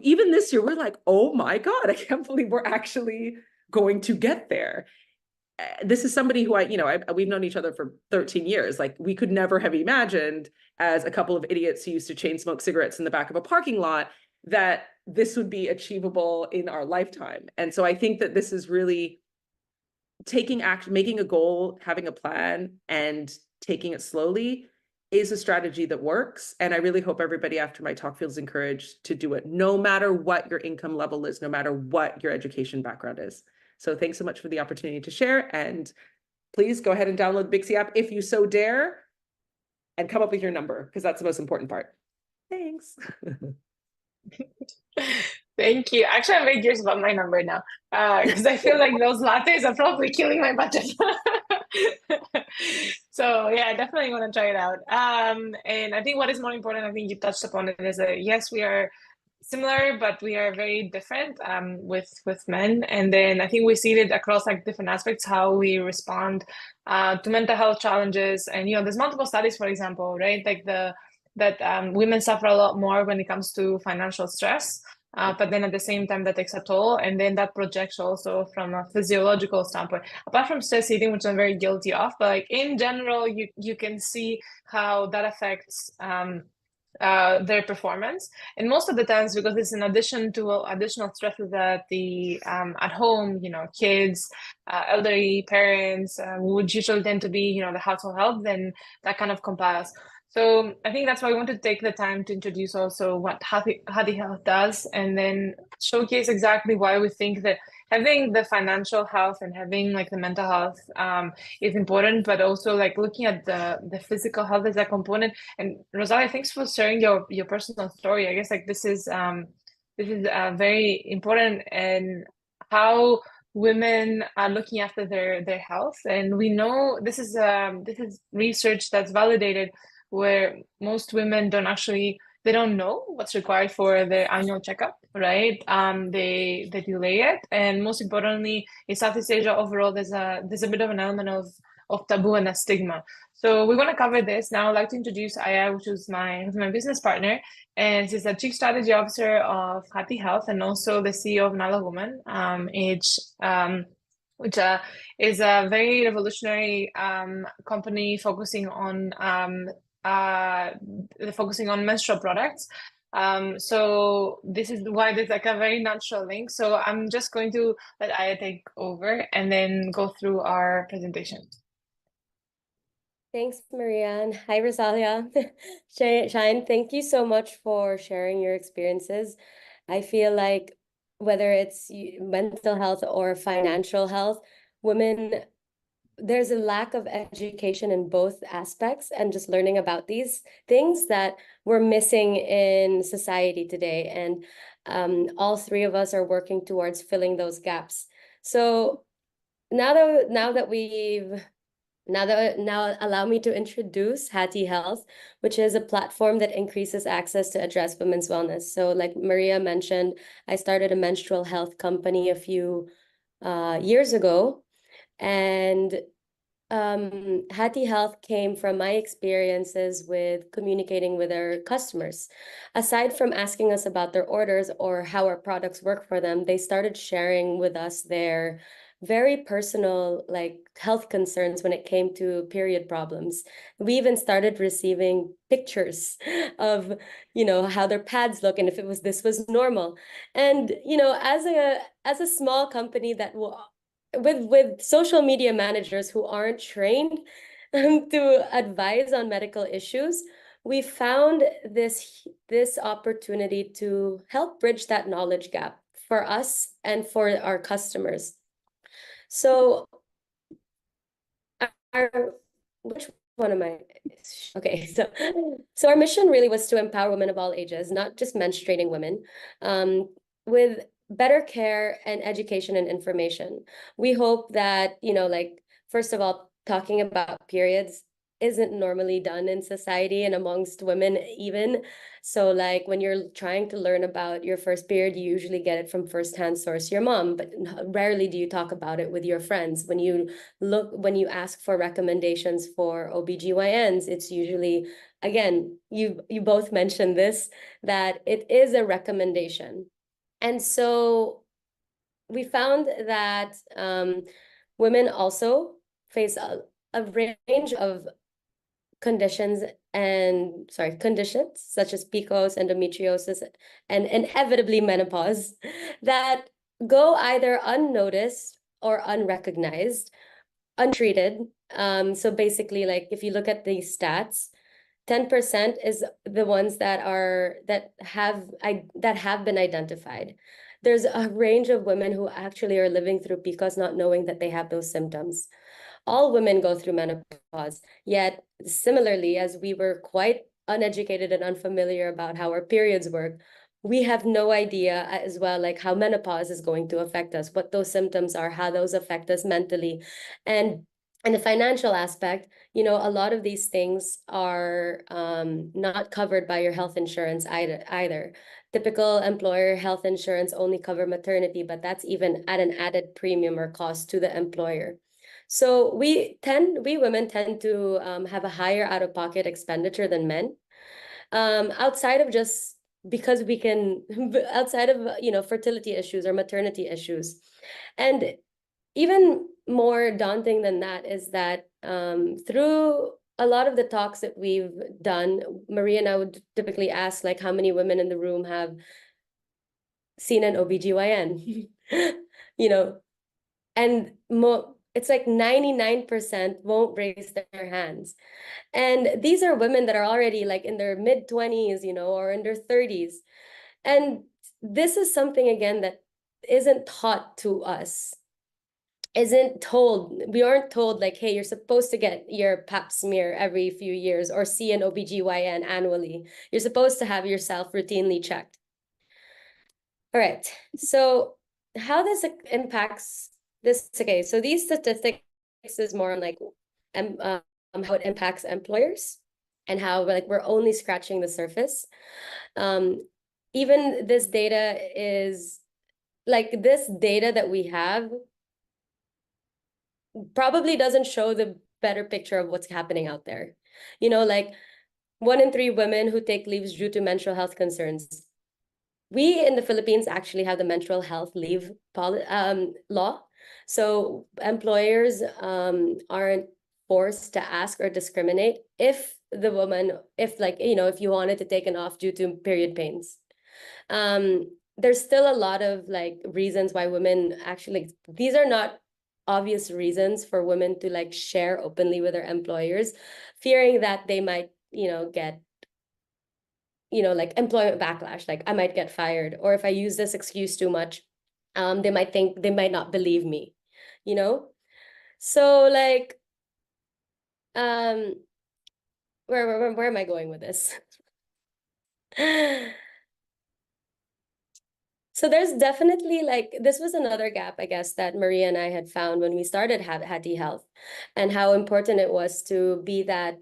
even this year, we're like, oh my God, I can't believe we're actually going to get there. This is somebody who we've known each other for 13 years. Like, we could never have imagined, as a couple of idiots who used to chain smoke cigarettes in the back of a parking lot, that this would be achievable in our lifetime. And so I think that this is really taking action, making a goal, having a plan, and taking it slowly is a strategy that works. And I really hope everybody after my talk feels encouraged to do it, no matter what your income level is, no matter what your education background is. So thanks so much for the opportunity to share. And please go ahead and download the Bixie app if you so dare, and come up with your number, because that's the most important part. Thanks. Thank you. Actually, I'm very curious about my number now, because I feel like those lattes are probably killing my budget. So yeah, I definitely want to try it out. And I think what is more important, I think you touched upon it, is that yes, we are similar, but we are very different with men. And then I think we see it across like different aspects, how we respond to mental health challenges. And there's multiple studies, for example, right? Like that women suffer a lot more when it comes to financial stress. But then at the same time, that takes a toll. And then that projects also from a physiological standpoint, apart from stress eating, which I'm very guilty of. But like in general, you can see how that affects their performance. And most of the times, because it's in addition to additional stresses that the at home, kids, elderly parents would usually tend to be, the household help, then that kind of compiles. So I think that's why I want to take the time to introduce also what Hattie Health does, and then showcase exactly why we think that having the financial health and having like the mental health is important, but also like looking at the physical health as a component. And Rosalia, thanks for sharing your personal story. I guess like this is very important, and how women are looking after their health. And we know this is research that's validated, where most women don't actually they don't know what's required for their annual checkup, right? They delay it, and most importantly, in Southeast Asia overall, there's a bit of an element of taboo and a stigma. So we want to cover this now. I'd like to introduce Aya, who's my business partner, and she's the Chief Strategy Officer of Happy Health and also the CEO of Nala Woman, which is a very revolutionary company focusing on menstrual products. So this is why there's like a very natural link. So I'm just going to let Aya take over and then go through our presentation. Thanks, Maria, and hi, Rosalia. Shine, thank you so much for sharing your experiences. I feel like whether it's mental health or financial health, there's a lack of education in both aspects and just learning about these things that we're missing in society today. And all three of us are working towards filling those gaps. So now allow me to introduce Hattie Health, which is a platform that increases access to address women's wellness. So like Maria mentioned, I started a menstrual health company a few years ago. And Hattie Health came from my experiences with communicating with our customers. Aside from asking us about their orders or how our products work for them, they started sharing with us their very personal like health concerns when it came to period problems. We even started receiving pictures of, how their pads look and if this was normal. And, as a small company that will with social media managers who aren't trained to advise on medical issues, we found this opportunity to help bridge that knowledge gap for us and for our customers. So which one am I? Okay, so our mission really was to empower women of all ages, not just menstruating women, with better care and education and information. We hope that, first of all, talking about periods isn't normally done in society and amongst women even. So like when you're trying to learn about your first period, you usually get it from firsthand source, your mom, but rarely do you talk about it with your friends. When you ask for recommendations for OBGYNs, it's usually, again, you both mentioned this, that it is a recommendation. And so we found that women also face a range of conditions such as PCOS, endometriosis, and inevitably menopause that go either unnoticed or unrecognized, untreated. So basically, like if you look at these stats, 10% is the ones that have been identified. There's a range of women who actually are living through PCOS not knowing that they have those symptoms. All women go through menopause, yet similarly, as we were quite uneducated and unfamiliar about how our periods work, we have no idea as well, like how menopause is going to affect us, what those symptoms are, how those affect us mentally. And the financial aspect, a lot of these things are not covered by your health insurance either. Typical employer health insurance only cover maternity, but that's even at an added premium or cost to the employer. So we women tend to have a higher out-of-pocket expenditure than men, outside of just because outside of fertility issues or maternity issues. And even more daunting than that is that through a lot of the talks that we've done, Maria and I would typically ask like how many women in the room have seen an OBGYN, and it's like 99% won't raise their hands. And these are women that are already like in their mid-20s, or in their 30s. And this is something, again, that isn't taught to us, we aren't told like, hey, you're supposed to get your pap smear every few years or see an OBGYN annually. You're supposed to have yourself routinely checked. All right, so how this impacts this, okay, so these statistics is more on like how it impacts employers and how like we're only scratching the surface. Even this data is like this data that we have probably doesn't show the better picture of what's happening out there. You know, like 1 in 3 women who take leaves due to menstrual health concerns. We in the Philippines actually have the menstrual health leave law. So employers aren't forced to ask or discriminate if the woman, if like, you know, if you wanted to take an off due to period pains. There's still a lot of like reasons why women actually, these are not obvious reasons for women to like share openly with their employers, fearing that they might, you know, get, you know, like employment backlash, like I might get fired, or if I use this excuse too much, they might think, they might not believe me, you know? So like, where am I going with this? So there's definitely like, this was another gap, I guess, that Maria and I had found when we started Hattie Health, and how important it was to be that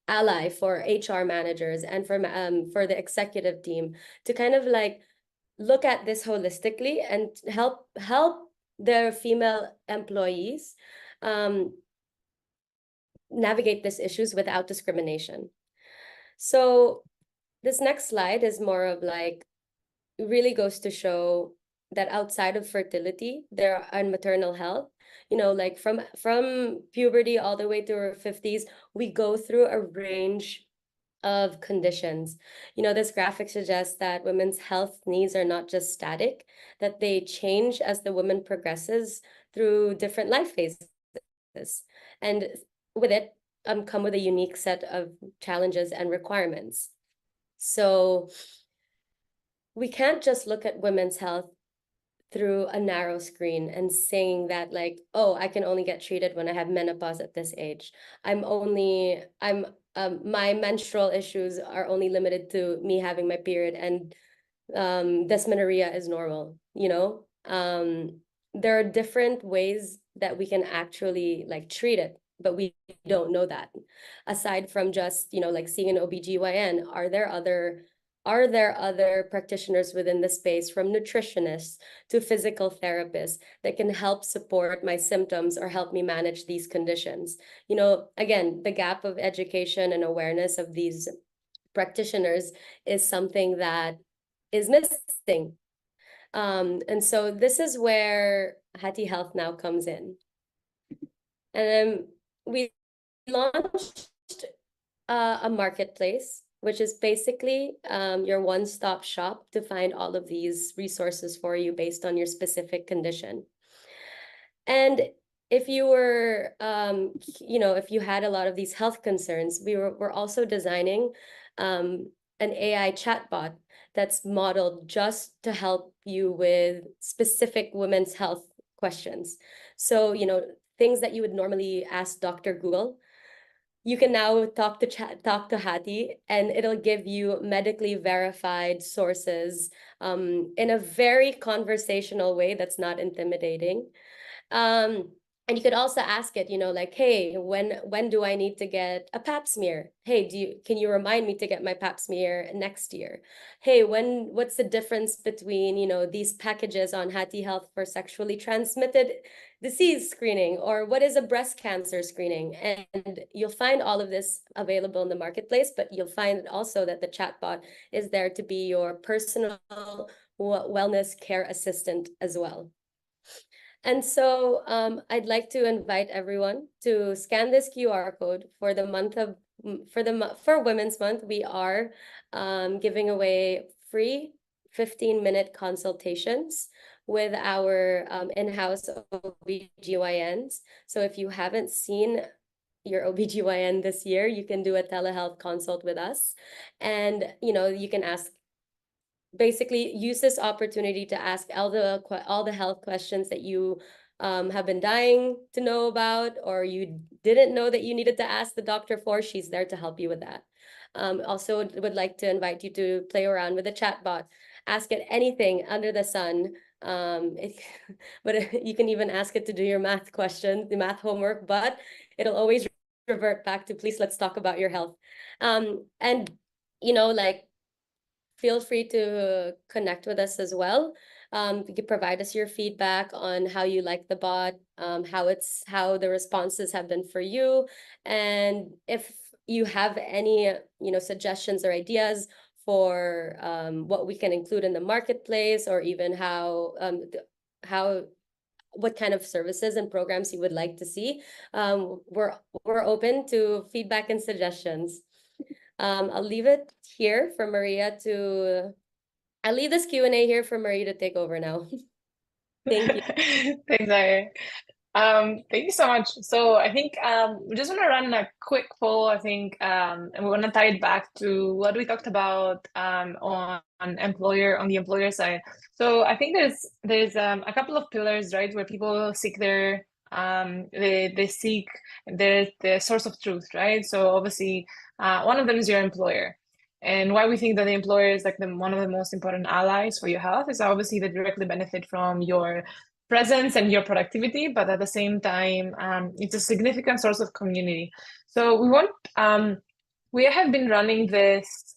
ally for HR managers and for the executive team to kind of like look at this holistically and help their female employees navigate these issues without discrimination. So this next slide is more of like, really goes to show that outside of fertility, there and maternal health, you know, like from puberty all the way to our 50s, we go through a range of conditions. You know, this graphic suggests that women's health needs are not just static, that they change as the woman progresses through different life phases. And with it, come with a unique set of challenges and requirements. So we can't just look at women's health through a narrow screen and saying that like, oh, I can only get treated when I have menopause at this age. My menstrual issues are only limited to me having my period, and dysmenorrhea is normal, you know? There are different ways that we can actually like treat it, but we don't know that. Aside from just, you know, like seeing an OBGYN, are there other practitioners within the space, from nutritionists to physical therapists, that can help support my symptoms or help me manage these conditions? You know, again, the gap of education and awareness of these practitioners is something that is missing. And so this is where Hattie Health now comes in. And we launched a marketplace, which is basically your one-stop shop to find all of these resources for you based on your specific condition. And if you were, you know, if you had a lot of these health concerns, we're also designing an AI chatbot that's modeled just to help you with specific women's health questions. So, you know, things that you would normally ask Dr. Google, you can now talk to Hattie, and it'll give you medically verified sources in a very conversational way that's not intimidating. And you could also ask it, you know, like, hey, when do I need to get a pap smear? Hey, can you remind me to get my pap smear next year? Hey, what's the difference between, you know, these packages on Hattie Health for sexually transmitted disease screening, or what is a breast cancer screening? And you'll find all of this available in the marketplace, but you'll find also that the chatbot is there to be your personal wellness care assistant as well. And so I'd like to invite everyone to scan this QR code for the month of, for Women's Month. We are giving away free 15-minute consultations with our in-house OBGYNs. So if you haven't seen your OBGYN this year, you can do a telehealth consult with us. And, you know, you can basically use this opportunity to ask all the health questions that you have been dying to know about, or you didn't know that you needed to ask the doctor for. She's there to help you with that. Also would like to invite you to play around with the chatbot. Ask it anything under the sun. But you can even ask it to do your math question, the math homework, but it'll always revert back to, please, let's talk about your health. And, you know, like, feel free to connect with us as well. You can provide us your feedback on how you like the bot, how the responses have been for you. And if you have any, you know, suggestions or ideas for what we can include in the marketplace, or even what kind of services and programs you would like to see, we're open to feedback and suggestions. I'll leave it here for Maria to. I'll leave this Q&A here for Maria to take over now. Thank you. Thanks, Aya. Thank you so much. So I think we just want to run a quick poll, I think, and we want to tie it back to what we talked about on the employer side. So I think there's a couple of pillars, right, where people seek their they seek the source of truth, right? So obviously one of them is your employer. And why we think that the employer is like one of the most important allies for your health is obviously they directly benefit from your presence and your productivity, but at the same time, it's a significant source of community. So we have been running this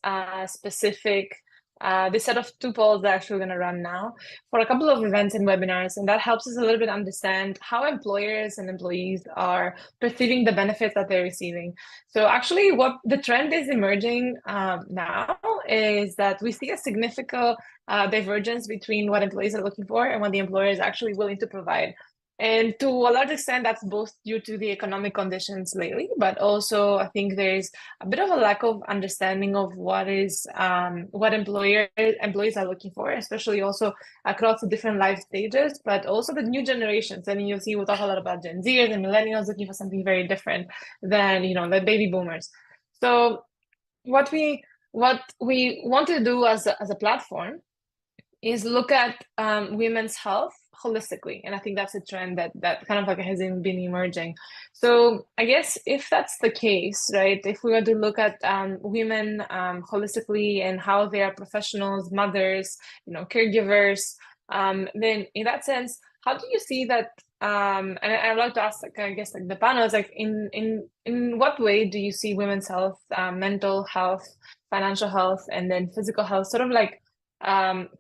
this set of 2 polls that actually we're going to run now for a couple of events and webinars, and that helps us a little bit understand how employers and employees are perceiving the benefits that they're receiving. So actually what the trend is emerging now is that we see a significant divergence between what employees are looking for and what the employer is actually willing to provide. And to a large extent, that's both due to the economic conditions lately, but also I think there's a bit of a lack of understanding of what employees are looking for, especially also across the different life stages, but also the new generations. I mean, you'll see we'll talk a lot about Gen Zers and millennials looking for something very different than, you know, the baby boomers. So what we want to do as a platform is look at women's health holistically, and I think that's a trend that kind of like has been emerging. So I guess if that's the case, right, if we were to look at women holistically and how they are professionals, mothers, you know, caregivers, then in that sense, how do you see that? And I'd like to ask, like, I guess, like the panel is like, in what way do you see women's health, mental health, financial health, and then physical health sort of like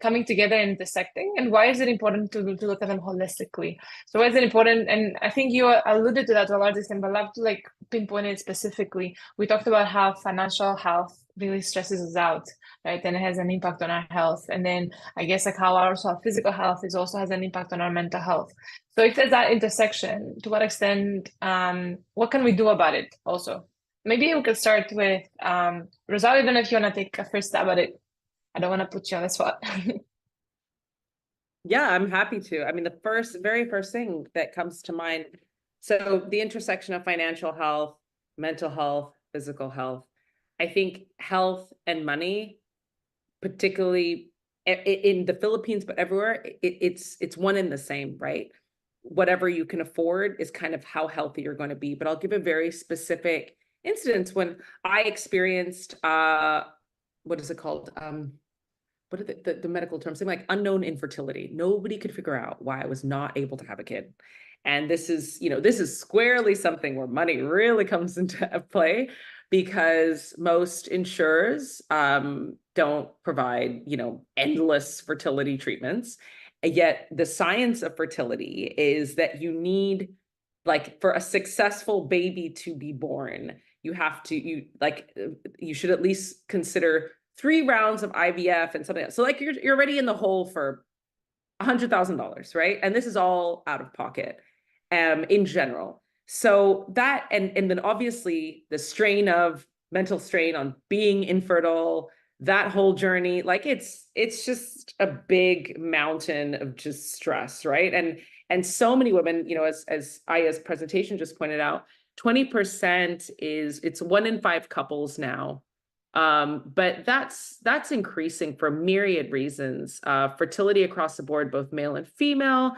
coming together and intersecting, and why is it important to look at them holistically? So why is it important? And I think you alluded to that to a large extent, but I'd love to like pinpoint it specifically. We talked about how financial health really stresses us out, right? And it has an impact on our health. And then I guess like how our physical health also has an impact on our mental health. So if there's that intersection, to what extent, what can we do about it also? Maybe we could start with Rosario. I don't know if you want to take a first stab at it. I don't want to put you on the spot. Yeah, I'm happy to. I mean, the very first thing that comes to mind, so the intersection of financial health, mental health, physical health. I think health and money, particularly in the Philippines, but everywhere, it's one and the same, right? Whatever you can afford is kind of how healthy you're going to be. But I'll give a very specific instance when I experienced, what is it called? What are the medical terms? Something like unknown infertility. Nobody could figure out why I was not able to have a kid. And this is squarely something where money really comes into play, because most insurers don't provide, endless fertility treatments. And yet the science of fertility is that you need, like, for a successful baby to be born, you should at least consider 3 rounds of IVF and something else. So like you're already in the hole for $100,000, right? And this is all out of pocket in general. So that, and then obviously the mental strain on being infertile, that whole journey, like it's just a big mountain of just stress, right? And so many women, as Aya's presentation just pointed out, 20% it's 1 in 5 couples now. But that's increasing for myriad reasons. Fertility across the board, both male and female,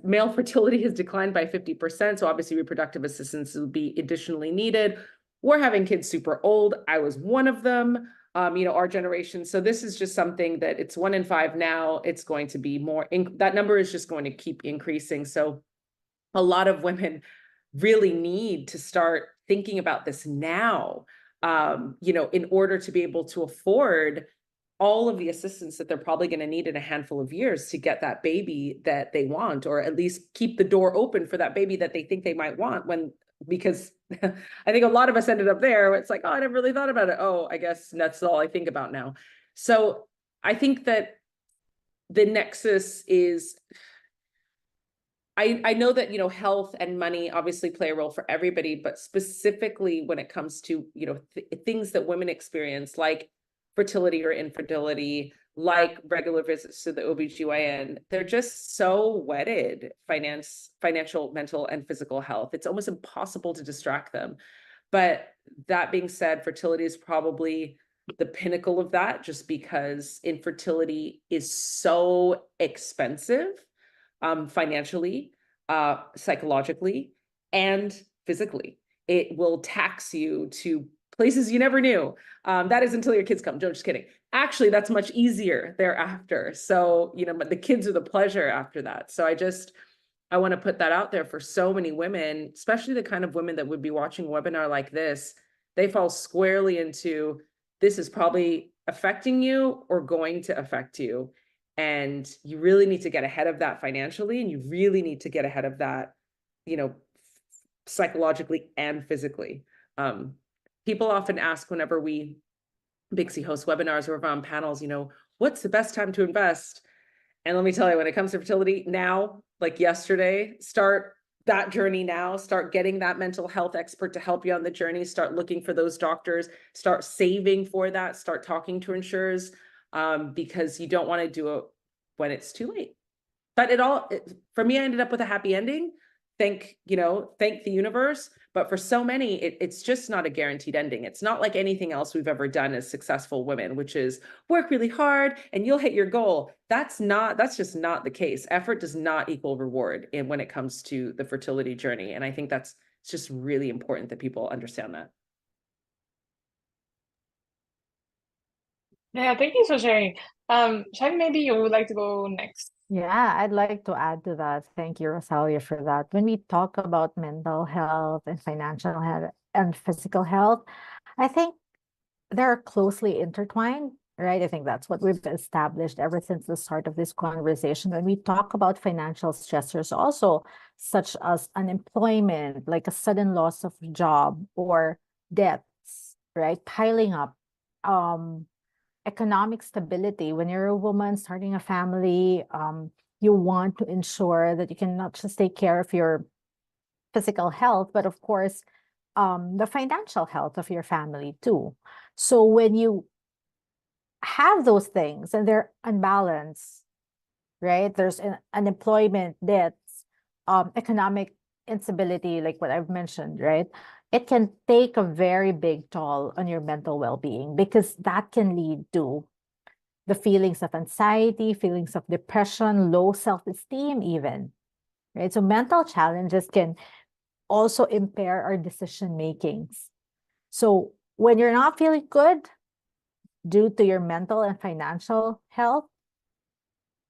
male fertility has declined by 50%. So obviously reproductive assistance will be additionally needed. We're having kids super old. I was one of them, our generation. So this is just something that it's 1 in 5 now. It's going to be more, that number is just going to keep increasing. So a lot of women really need to start thinking about this now, in order to be able to afford all of the assistance that they're probably going to need in a handful of years to get that baby that they want, or at least keep the door open for that baby that they think they might want because I think a lot of us ended up there. It's like, oh, I never really thought about it. Oh, I guess that's all I think about now. So I think that the nexus is, I know that, health and money obviously play a role for everybody, but specifically when it comes to, things that women experience, like fertility or infertility, like regular visits to the OBGYN, they're just so wedded, financial, mental, and physical health. It's almost impossible to distract them. But that being said, fertility is probably the pinnacle of that, just because infertility is so expensive, financially, psychologically, and physically. It will tax you to places you never knew. That is until your kids come. No, just kidding. Actually, that's much easier thereafter. So, but the kids are the pleasure after that. So I want to put that out there for so many women, especially the kind of women that would be watching a webinar like this. They fall squarely into, this is probably affecting you or going to affect you. And you really need to get ahead of that financially, and you really need to get ahead of that, psychologically and physically. People often ask whenever we Big C host webinars or on panels, what's the best time to invest? And let me tell you, when it comes to fertility, now, like yesterday, start that journey now. Start getting that mental health expert to help you on the journey. Start looking for those doctors. Start saving for that. Start talking to insurers, because you don't want to do it when it's too late. But for me, I ended up with a happy ending. Thank the universe. But for so many, it's just not a guaranteed ending. It's not like anything else we've ever done as successful women, which is work really hard and you'll hit your goal. That's just not the case. Effort does not equal reward when it comes to the fertility journey. And I think it's just really important that people understand that. Yeah, thank you for sharing. Shani, maybe you would like to go next. Yeah, I'd like to add to that. Thank you, Rosalia, for that. When we talk about mental health and financial health and physical health, I think they're closely intertwined, right? I think that's what we've established ever since the start of this conversation. When we talk about financial stressors, also such as unemployment, like a sudden loss of job or debts, right? Piling up. Economic stability. When you're a woman starting a family, you want to ensure that you can not just take care of your physical health, but of course, the financial health of your family too. So when you have those things and they're unbalanced, right? There's unemployment, debts, economic instability, like what I've mentioned, right? It can take a very big toll on your mental well-being, because that can lead to the feelings of anxiety, feelings of depression, low self-esteem even, right? So mental challenges can also impair our decision makings. So when you're not feeling good due to your mental and financial health,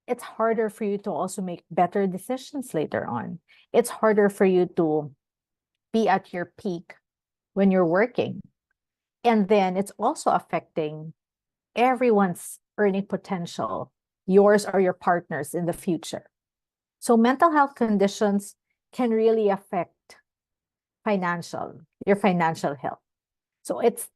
it's harder for you to also make better decisions later on. It's harder for you to be at your peak when you're working. And then it's also affecting everyone's earning potential, yours or your partner's in the future. So mental health conditions can really affect your financial health. So it's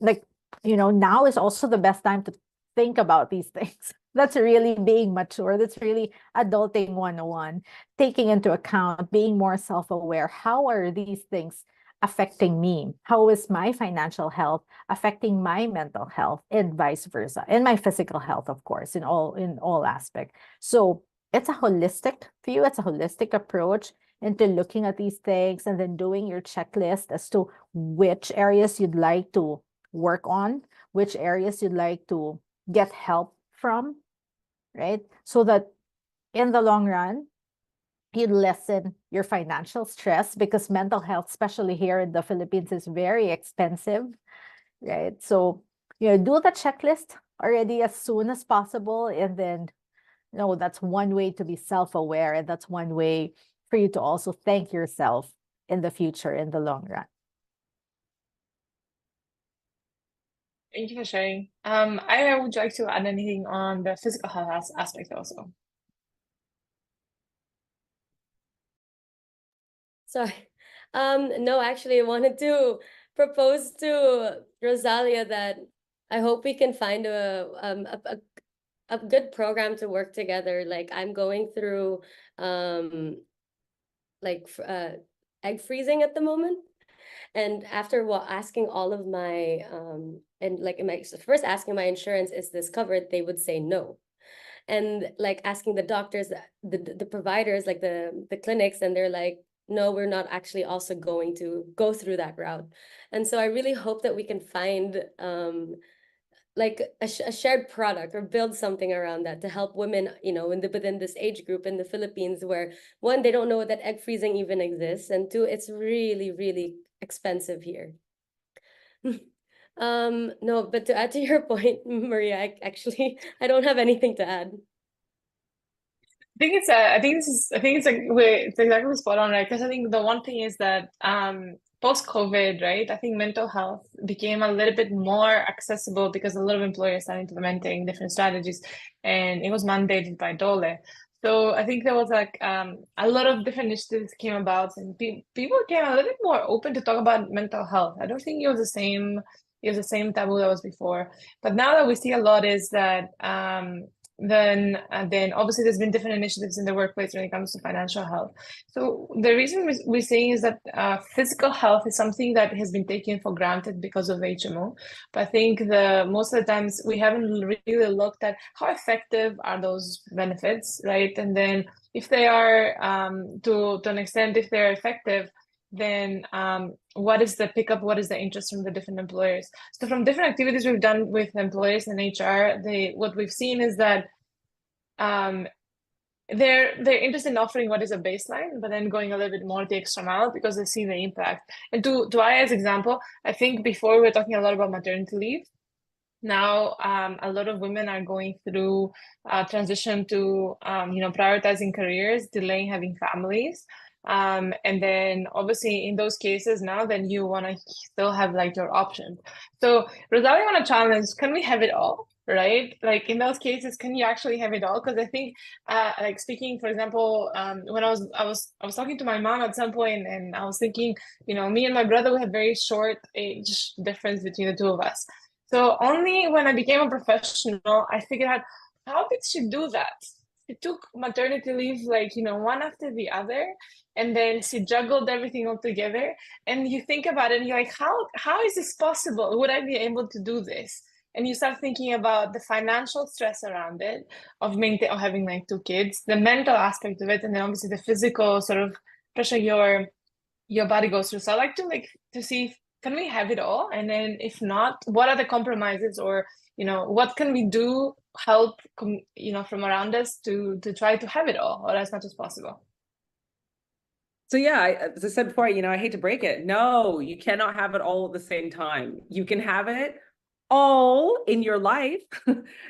like, now is also the best time to think about these things. That's really being mature. That's really adulting 101, taking into account, being more self-aware. How are these things affecting me? How is my financial health affecting my mental health, and vice versa, and my physical health, of course, in all aspects. So it's a holistic view. It's a holistic approach into looking at these things, and then doing your checklist as to which areas you'd like to work on, which areas you'd like to get help from, right? So that in the long run, you lessen your financial stress, because mental health, especially here in the Philippines, is very expensive, right? So, do the checklist already as soon as possible. And then, that's one way to be self-aware. And that's one way for you to also thank yourself in the future, in the long run. Thank you for sharing. I would like to add anything on the physical health aspect also. Sorry. No, actually, I wanted to propose to Rosalia that I hope we can find a good program to work together. Like I'm going through egg freezing at the moment. And after asking all of my and like first asking my insurance, is this covered? They would say no. And like asking the doctors, the providers, like the clinics, and they're like, no, we're not actually also going to go through that route. And so I really hope that we can find like a shared product or build something around that to help women, you know, within this age group in the Philippines, where one, they don't know that egg freezing even exists, and two, it's really, really expensive here. No, but to add to your point, Maria, I don't have anything to add. I think it's exactly spot on, right? Because I think the one thing is that post-COVID, right? I think mental health became a little bit more accessible because a lot of employers started implementing different strategies, and it was mandated by DOLE. So I think there was like a lot of different initiatives came about, and people became a little bit more open to talk about mental health. I don't think it was the same. It was the same taboo that was before, but now that we see a lot is that then obviously there's been different initiatives in the workplace when it comes to financial health. So the reason we're seeing is that physical health is something that has been taken for granted because of HMO. But I think most of the times we haven't really looked at how effective are those benefits, right? And then if they are to an extent, if they're effective, then what is the pickup, what is the interest from the different employers? So from different activities we've done with employers and HR, what we've seen is that they're interested in offering what is a baseline, but then going a little bit more the extra mile because they see the impact. And to Aya's example, I think before we were talking a lot about maternity leave. Now, a lot of women are going through transition to, prioritizing careers, delaying having families. And then obviously in those cases now, then you want to still have like your options. So Rosalia, want to challenge, can we have it all? Right? Like in those cases, can you actually have it all? Because I think, like speaking, for example, when I was talking to my mom at some point, and I was thinking, me and my brother, we have very short age difference between the two of us. So only when I became a professional, I figured out, how did she do that? She took maternity leave like, one after the other, and then she juggled everything all together. And you think about it and you're like, how is this possible? Would I be able to do this? And you start thinking about the financial stress around it, of having like two kids, the mental aspect of it, and then obviously the physical sort of pressure your body goes through. So I like to see, can we have it all? And then if not, what are the compromises, or what can we do, help from around us to try to have it all, or as much as possible. So yeah, as I said before, I hate to break it. No, you cannot have it all at the same time. You can have it all in your life,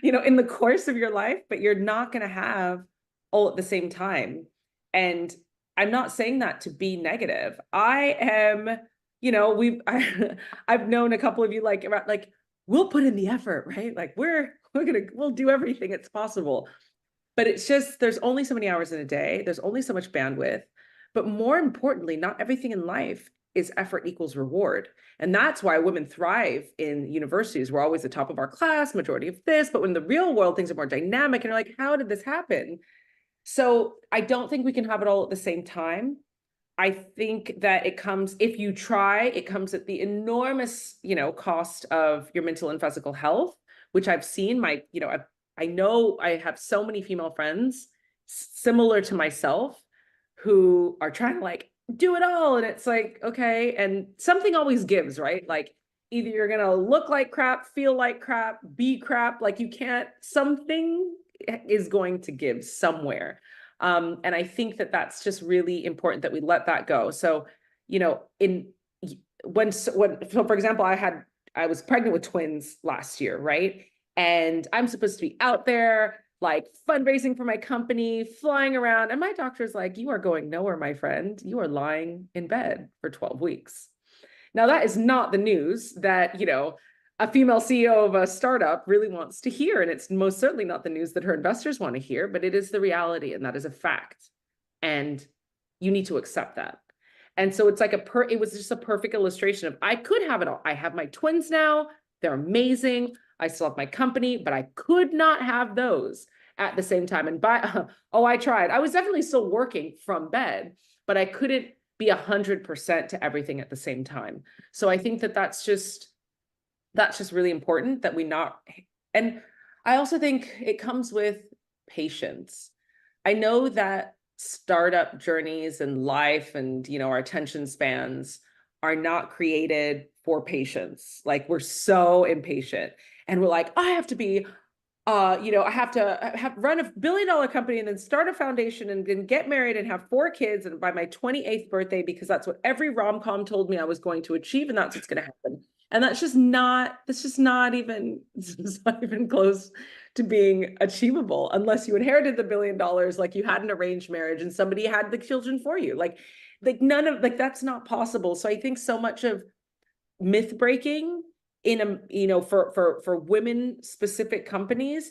in the course of your life, but you're not going to have all at the same time. And I'm not saying that to be negative. I am, I've known a couple of you like we'll put in the effort, right? Like we'll do everything it's possible. But it's just, there's only so many hours in a day. There's only so much bandwidth. But more importantly, not everything in life is effort equals reward. And that's why women thrive in universities. We're always the top of our class, majority of this, but when the real world, things are more dynamic, and you're like, how did this happen? So I don't think we can have it all at the same time. I think that if you try, it comes at the enormous, cost of your mental and physical health, which I've seen I know I have so many female friends similar to myself who are trying to like do it all. And it's like, okay. And something always gives, right? Like either you're going to look like crap, feel like crap, be crap. Like something is going to give somewhere. And I think that that's just really important that we let that go. So, for example, I was pregnant with twins last year, right? And I'm supposed to be out there like fundraising for my company, flying around. And my doctor's like, you are going nowhere, my friend. You are lying in bed for 12 weeks. Now, that is not the news that, a female CEO of a startup really wants to hear. And it's most certainly not the news that her investors want to hear, but it is the reality. And that is a fact. And you need to accept that. And so it's like it was just a perfect illustration of, I could have it all. I have my twins now. They're amazing. I still have my company, but I could not have those at the same time. And I tried. I was definitely still working from bed, but I couldn't be 100% to everything at the same time. So I think that that's just really important that we not, and I also think it comes with patience. I know that startup journeys and life and, our attention spans are not created for patience. Like, we're so impatient and we're like, I have to be, I have to run $1 billion company and then start a foundation and then get married and have 4 kids and by my 28th birthday, because that's what every rom-com told me I was going to achieve. And that's what's going to happen. And that's just not even close to being achievable unless you inherited the $1 billion, like you had an arranged marriage and somebody had the children for you. Like that's not possible. So I think so much of myth breaking for women specific companies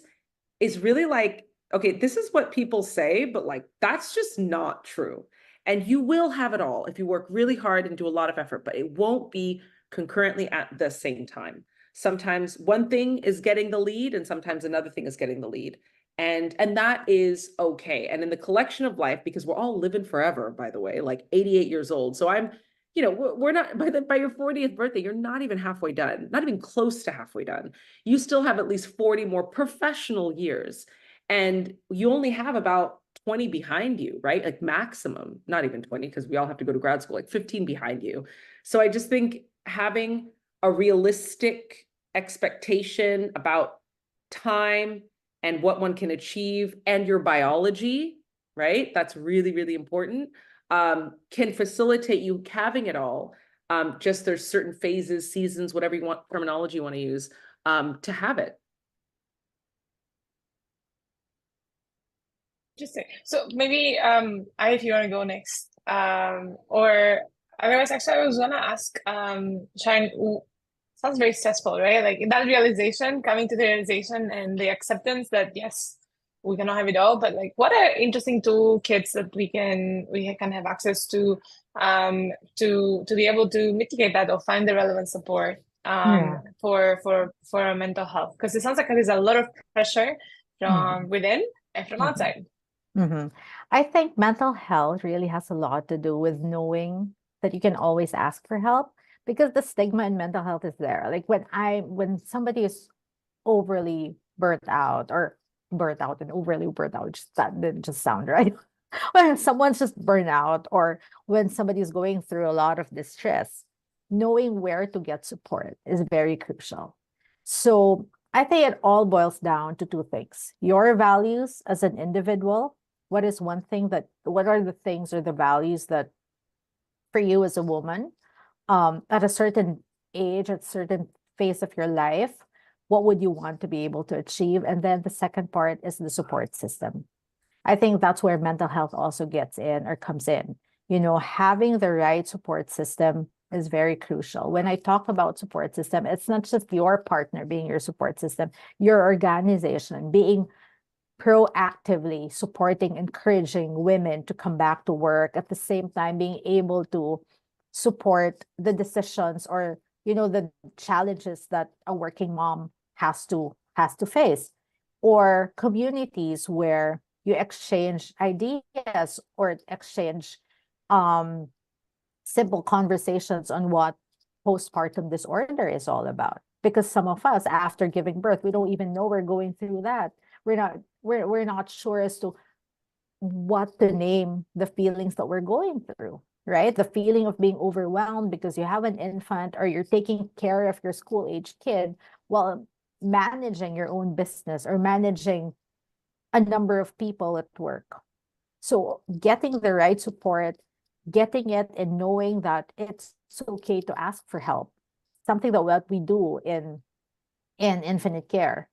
is really like, okay, this is what people say, but like, that's just not true. And you will have it all if you work really hard and do a lot of effort, but it won't be concurrently at the same time. Sometimes one thing is getting the lead and sometimes another thing is getting the lead. And that is okay. And in the collection of life, because we're all living forever, by the way, like 88 years old. So I'm, we're not, by your 40th birthday, you're not even halfway done, not even close to halfway done. You still have at least 40 more professional years. And you only have about 20 behind you, right? Like maximum, not even 20, because we all have to go to grad school, like 15 behind you. So I just think having a realistic expectation about time and what one can achieve and your biology, right? That's really, really important. Can facilitate you having it all. Just there's certain phases, seasons, whatever you want, terminology you want to use, to have it. Interesting. So maybe if you want to go next, or otherwise, actually, I was gonna ask Sharon. Sounds very stressful, right? Like that realization, coming to the realization and the acceptance that yes, we cannot have it all, but like what are interesting toolkits that we can have access to be able to mitigate that or find the relevant support for our mental health, because it sounds like there's a lot of pressure from within and from outside. I think mental health really has a lot to do with knowing that you can always ask for help, because the stigma in mental health is there. Like when somebody is overly burnt out and overly burnt out, that didn't just sound right. When someone's just burnt out or when somebody's going through a lot of distress, knowing where to get support is very crucial. So I think it all boils down to 2 things: your values as an individual. What are the things or the values that for you as a woman, at a certain age, at a certain phase of your life, what would you want to be able to achieve? And then the second part is the support system. I think that's where mental health also gets in or comes in. Having the right support system is very crucial. When I talk about support system, it's not just your partner being your support system, your organization being proactively supporting, encouraging women to come back to work, at the same time being able to support the decisions or the challenges that a working mom has to face, or communities where you exchange ideas or exchange simple conversations on what postpartum disorder is all about. Because some of us, after giving birth, we don't even know we're going through that. We're not sure as to what to name the feelings that we're going through, right? The feeling of being overwhelmed because you have an infant or you're taking care of your school-age kid while managing your own business or managing a number of people at work. So getting the right support, getting it and knowing that it's okay to ask for help, something that what we do in Infinite Care,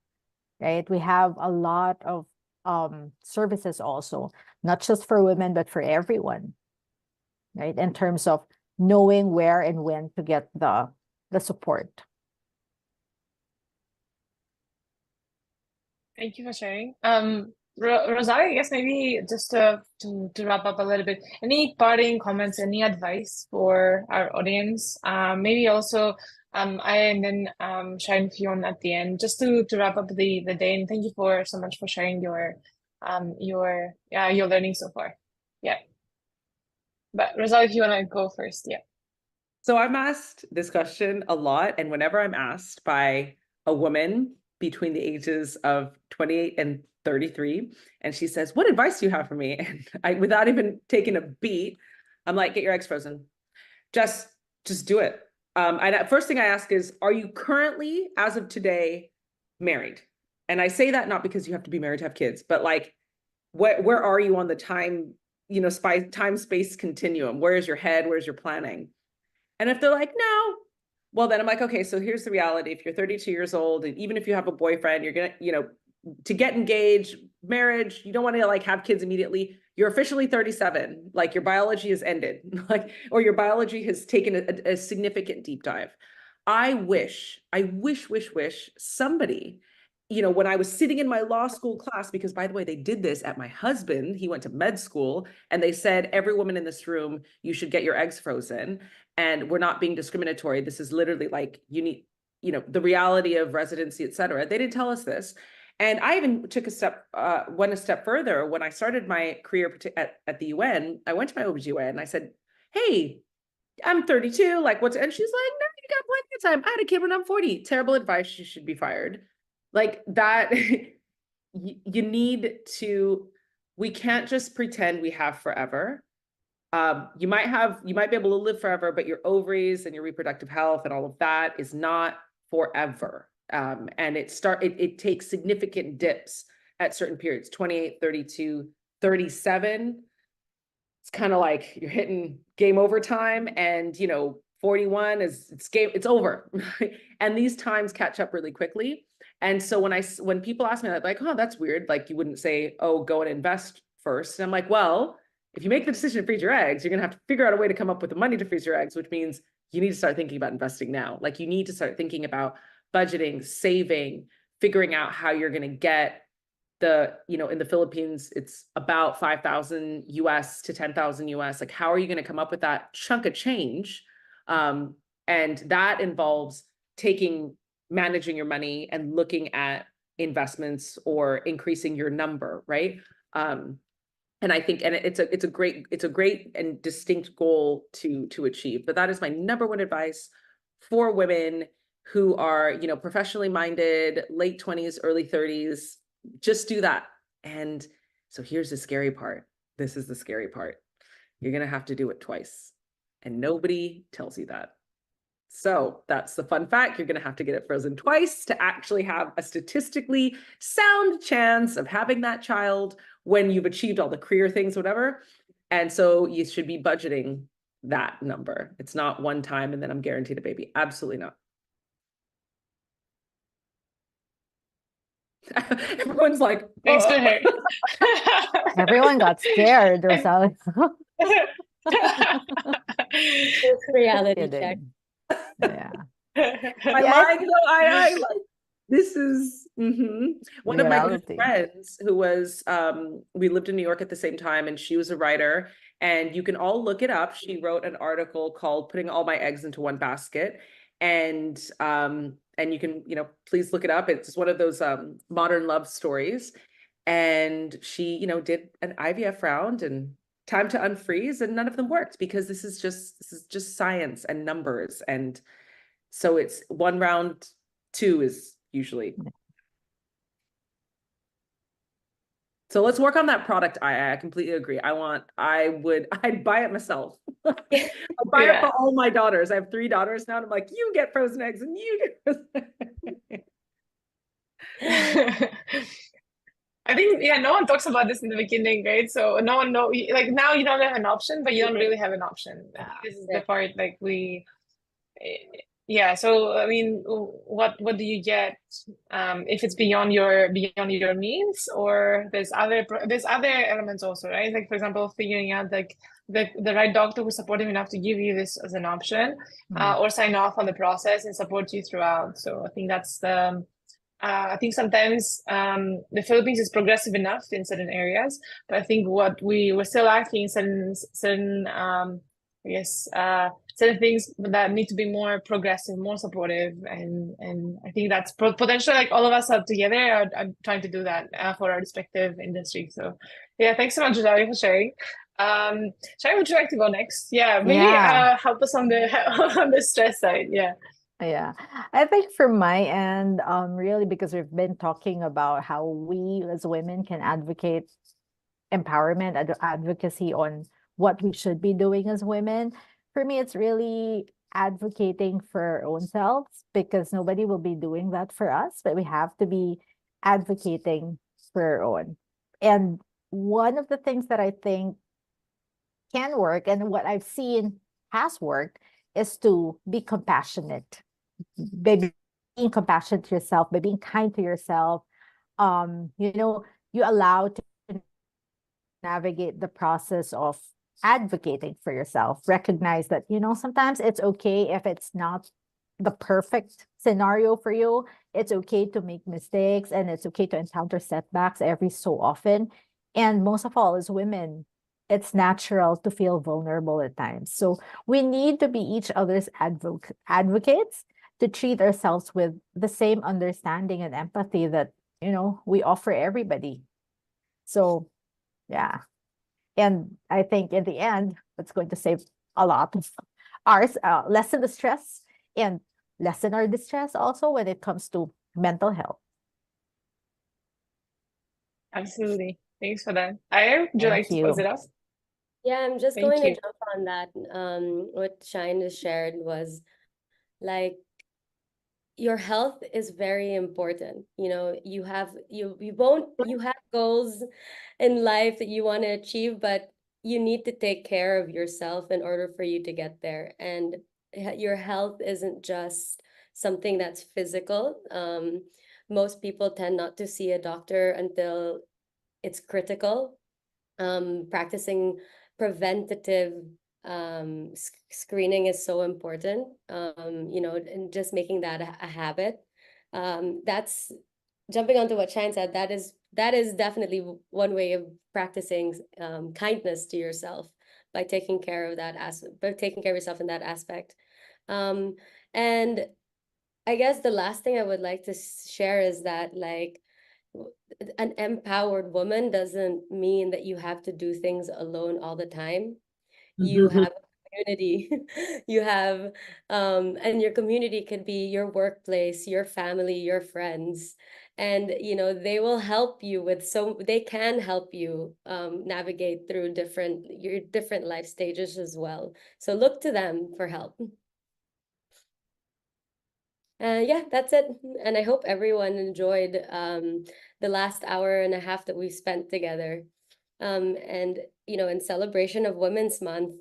right? We have a lot of services also, not just for women, but for everyone, right? In terms of knowing where and when to get the support. Thank you for sharing. Rosalia, I guess maybe just to wrap up a little bit, any parting comments, any advice for our audience? Maybe also and then Sharon Fion at the end, just to wrap up the day. And thank you so much for sharing your learning so far. Yeah. But Rosalia, if you want to go first, yeah. So I'm asked this question a lot, and whenever I'm asked by a woman between the ages of 28 and 33, and she says, "What advice do you have for me?" And I, without even taking a beat, I'm like, "Get your eggs frozen. Just do it." And first thing I ask is, "Are you currently, as of today, married?" And I say that not because you have to be married to have kids, but like, where are you on the time, time space continuum? Where is your head? Where's your planning? And if they're like, "No," well, then I'm like, okay, so here's the reality. If you're 32 years old, and even if you have a boyfriend, you're going to, to get engaged, marriage, you don't want to like have kids immediately. You're officially 37. Like your biology has ended, like, or your biology has taken a significant deep dive. I wish somebody, when I was sitting in my law school class, because by the way, they did this at my husband, he went to med school, and they said, every woman in this room, you should get your eggs frozen. And we're not being discriminatory. This is literally like, you need, the reality of residency, et cetera. They didn't tell us this. And I even went a step further. When I started my career at the UN, I went to my OBGYN and I said, "Hey, I'm 32, like what's," and she's like, "No, you got plenty of time. I had a kid when I'm 40. Terrible advice. You should be fired." Like that, you need to, we can't just pretend we have forever. You might be able to live forever, but your ovaries and your reproductive health and all of that is not forever. And it takes significant dips at certain periods, 28, 32, 37. It's kind of like you're hitting game over time, and 41 it's over. And these times catch up really quickly. And so when people ask me that, like, "Oh, that's weird. Like you wouldn't say, oh, go and invest first." And I'm like, well, if you make the decision to freeze your eggs, you're going to have to figure out a way to come up with the money to freeze your eggs, which means you need to start thinking about investing now. Like you need to start thinking about budgeting, saving, figuring out how you're going to get in the Philippines, it's about 5,000 US to 10,000 US. Like, how are you going to come up with that chunk of change? And that involves managing your money and looking at investments or increasing your number, right? And I think, and it's a great and distinct goal to achieve. But that is my number one advice for women who are, professionally minded, late 20s, early 30s. Just do that. And so here's the scary part. This is the scary part. You're going to have to do it twice. And nobody tells you that. So that's the fun fact. You're going to have to get it frozen twice to actually have a statistically sound chance of having that child when you've achieved all the career things, whatever. And so you should be budgeting that number. It's not one time and then I'm guaranteed a baby. Absolutely not. Everyone's like, thanks for her. Everyone got scared or something. It's reality check. Yeah. My mind, I like, this is one of my good friends who was, we lived in New York at the same time, and she was a writer, and you can all look it up. She wrote an article called "Putting All My Eggs into One Basket." And you can, please look it up. It's one of those modern love stories. And she, did an IVF round and time to unfreeze, and none of them worked because this is just science and numbers. And so it's one round, two is usually. So let's work on that product. I completely agree. I'd buy it myself. I'd buy it for all my daughters. I have 3 daughters now, and I'm like, you get frozen eggs and you get frozen eggs. I think, no one talks about this in the beginning, right? So no one knows, like now you don't have an option, but you don't really have an option. I think this is the part, like yeah, so I mean, what do you get if it's beyond your means, or there's other elements also, right? Like for example, figuring out like the right doctor who's supportive enough to give you this as an option, or sign off on the process and support you throughout. So I think that's the I think sometimes the Philippines is progressive enough in certain areas, but I think what we're still lacking certain I guess certain things that need to be more progressive, more supportive, and I think that's potentially like all of us are together are trying to do that for our respective industries. So yeah, thanks so much, Rosario, for sharing. Shari, would you like to go next? Yeah, maybe Yeah. help us on the on the stress side. Yeah. Yeah, I think from my end, really, because we've been talking about how we as women can advocate empowerment, advocacy on what we should be doing as women. For me, it's really advocating for our own selves because nobody will be doing that for us, but we have to be advocating for our own. And one of the things that I think can work and what I've seen has worked is to be compassionate, by being compassionate to yourself, by being kind to yourself. You know, you allow to navigate the process of advocating for yourself. Recognize that, you know, sometimes it's okay if it's not the perfect scenario for you. It's okay to make mistakes and it's okay to encounter setbacks every so often. And most of all, as women, it's natural to feel vulnerable at times. So we need to be each other's advocates, to treat ourselves with the same understanding and empathy that, you know, we offer everybody. So yeah. And I think in the end, it's going to save a lot of ours, lessen the stress and lessen our distress also when it comes to mental health. Absolutely. Thanks for that. Aya, would you like Thank to close you. it off? Yeah, I'm just Thank going to you. jump on that. What Shine just shared was like your health is very important. You know, you have goals in life that you want to achieve, but you need to take care of yourself in order for you to get there. And your health isn't just something that's physical. Most people tend not to see a doctor until it's critical. Practicing preventative screening is so important. You know, and just making that a habit. That's jumping onto what Shine said. That is definitely one way of practicing kindness to yourself by taking care of by taking care of yourself in that aspect. And I guess the last thing I would like to share is that like an empowered woman doesn't mean that you have to do things alone all the time. You have a community. You have and your community could be your workplace, your family, your friends. And you know, they will help you they can help you navigate through your different life stages as well. So look to them for help. Yeah, that's it. And I hope everyone enjoyed the last hour and a half that we've spent together. And you know, in celebration of Women's Month,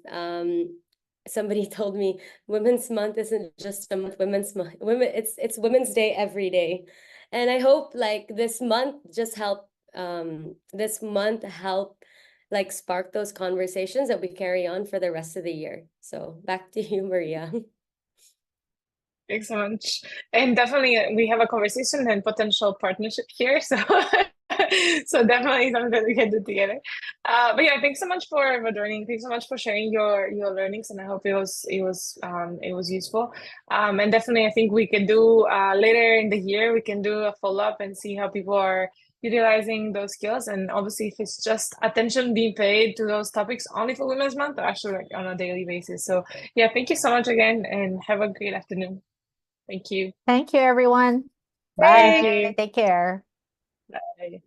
somebody told me Women's Month isn't just a month, it's Women's Day every day. And I hope like this month help like spark those conversations that we carry on for the rest of the year. So back to you, Maria. Thanks so much. And definitely we have a conversation and potential partnership here. So so definitely something that we can do together. But yeah, thanks so much for joining. Thanks so much for sharing your learnings, and I hope it was useful. And definitely I think we can do later in the year, we can do a follow-up and see how people are utilizing those skills. And obviously if it's just attention being paid to those topics only for Women's Month, or actually like on a daily basis. So yeah, thank you so much again and have a great afternoon. Thank you. Thank you, everyone. Thank Bye. you. Take care. Bye.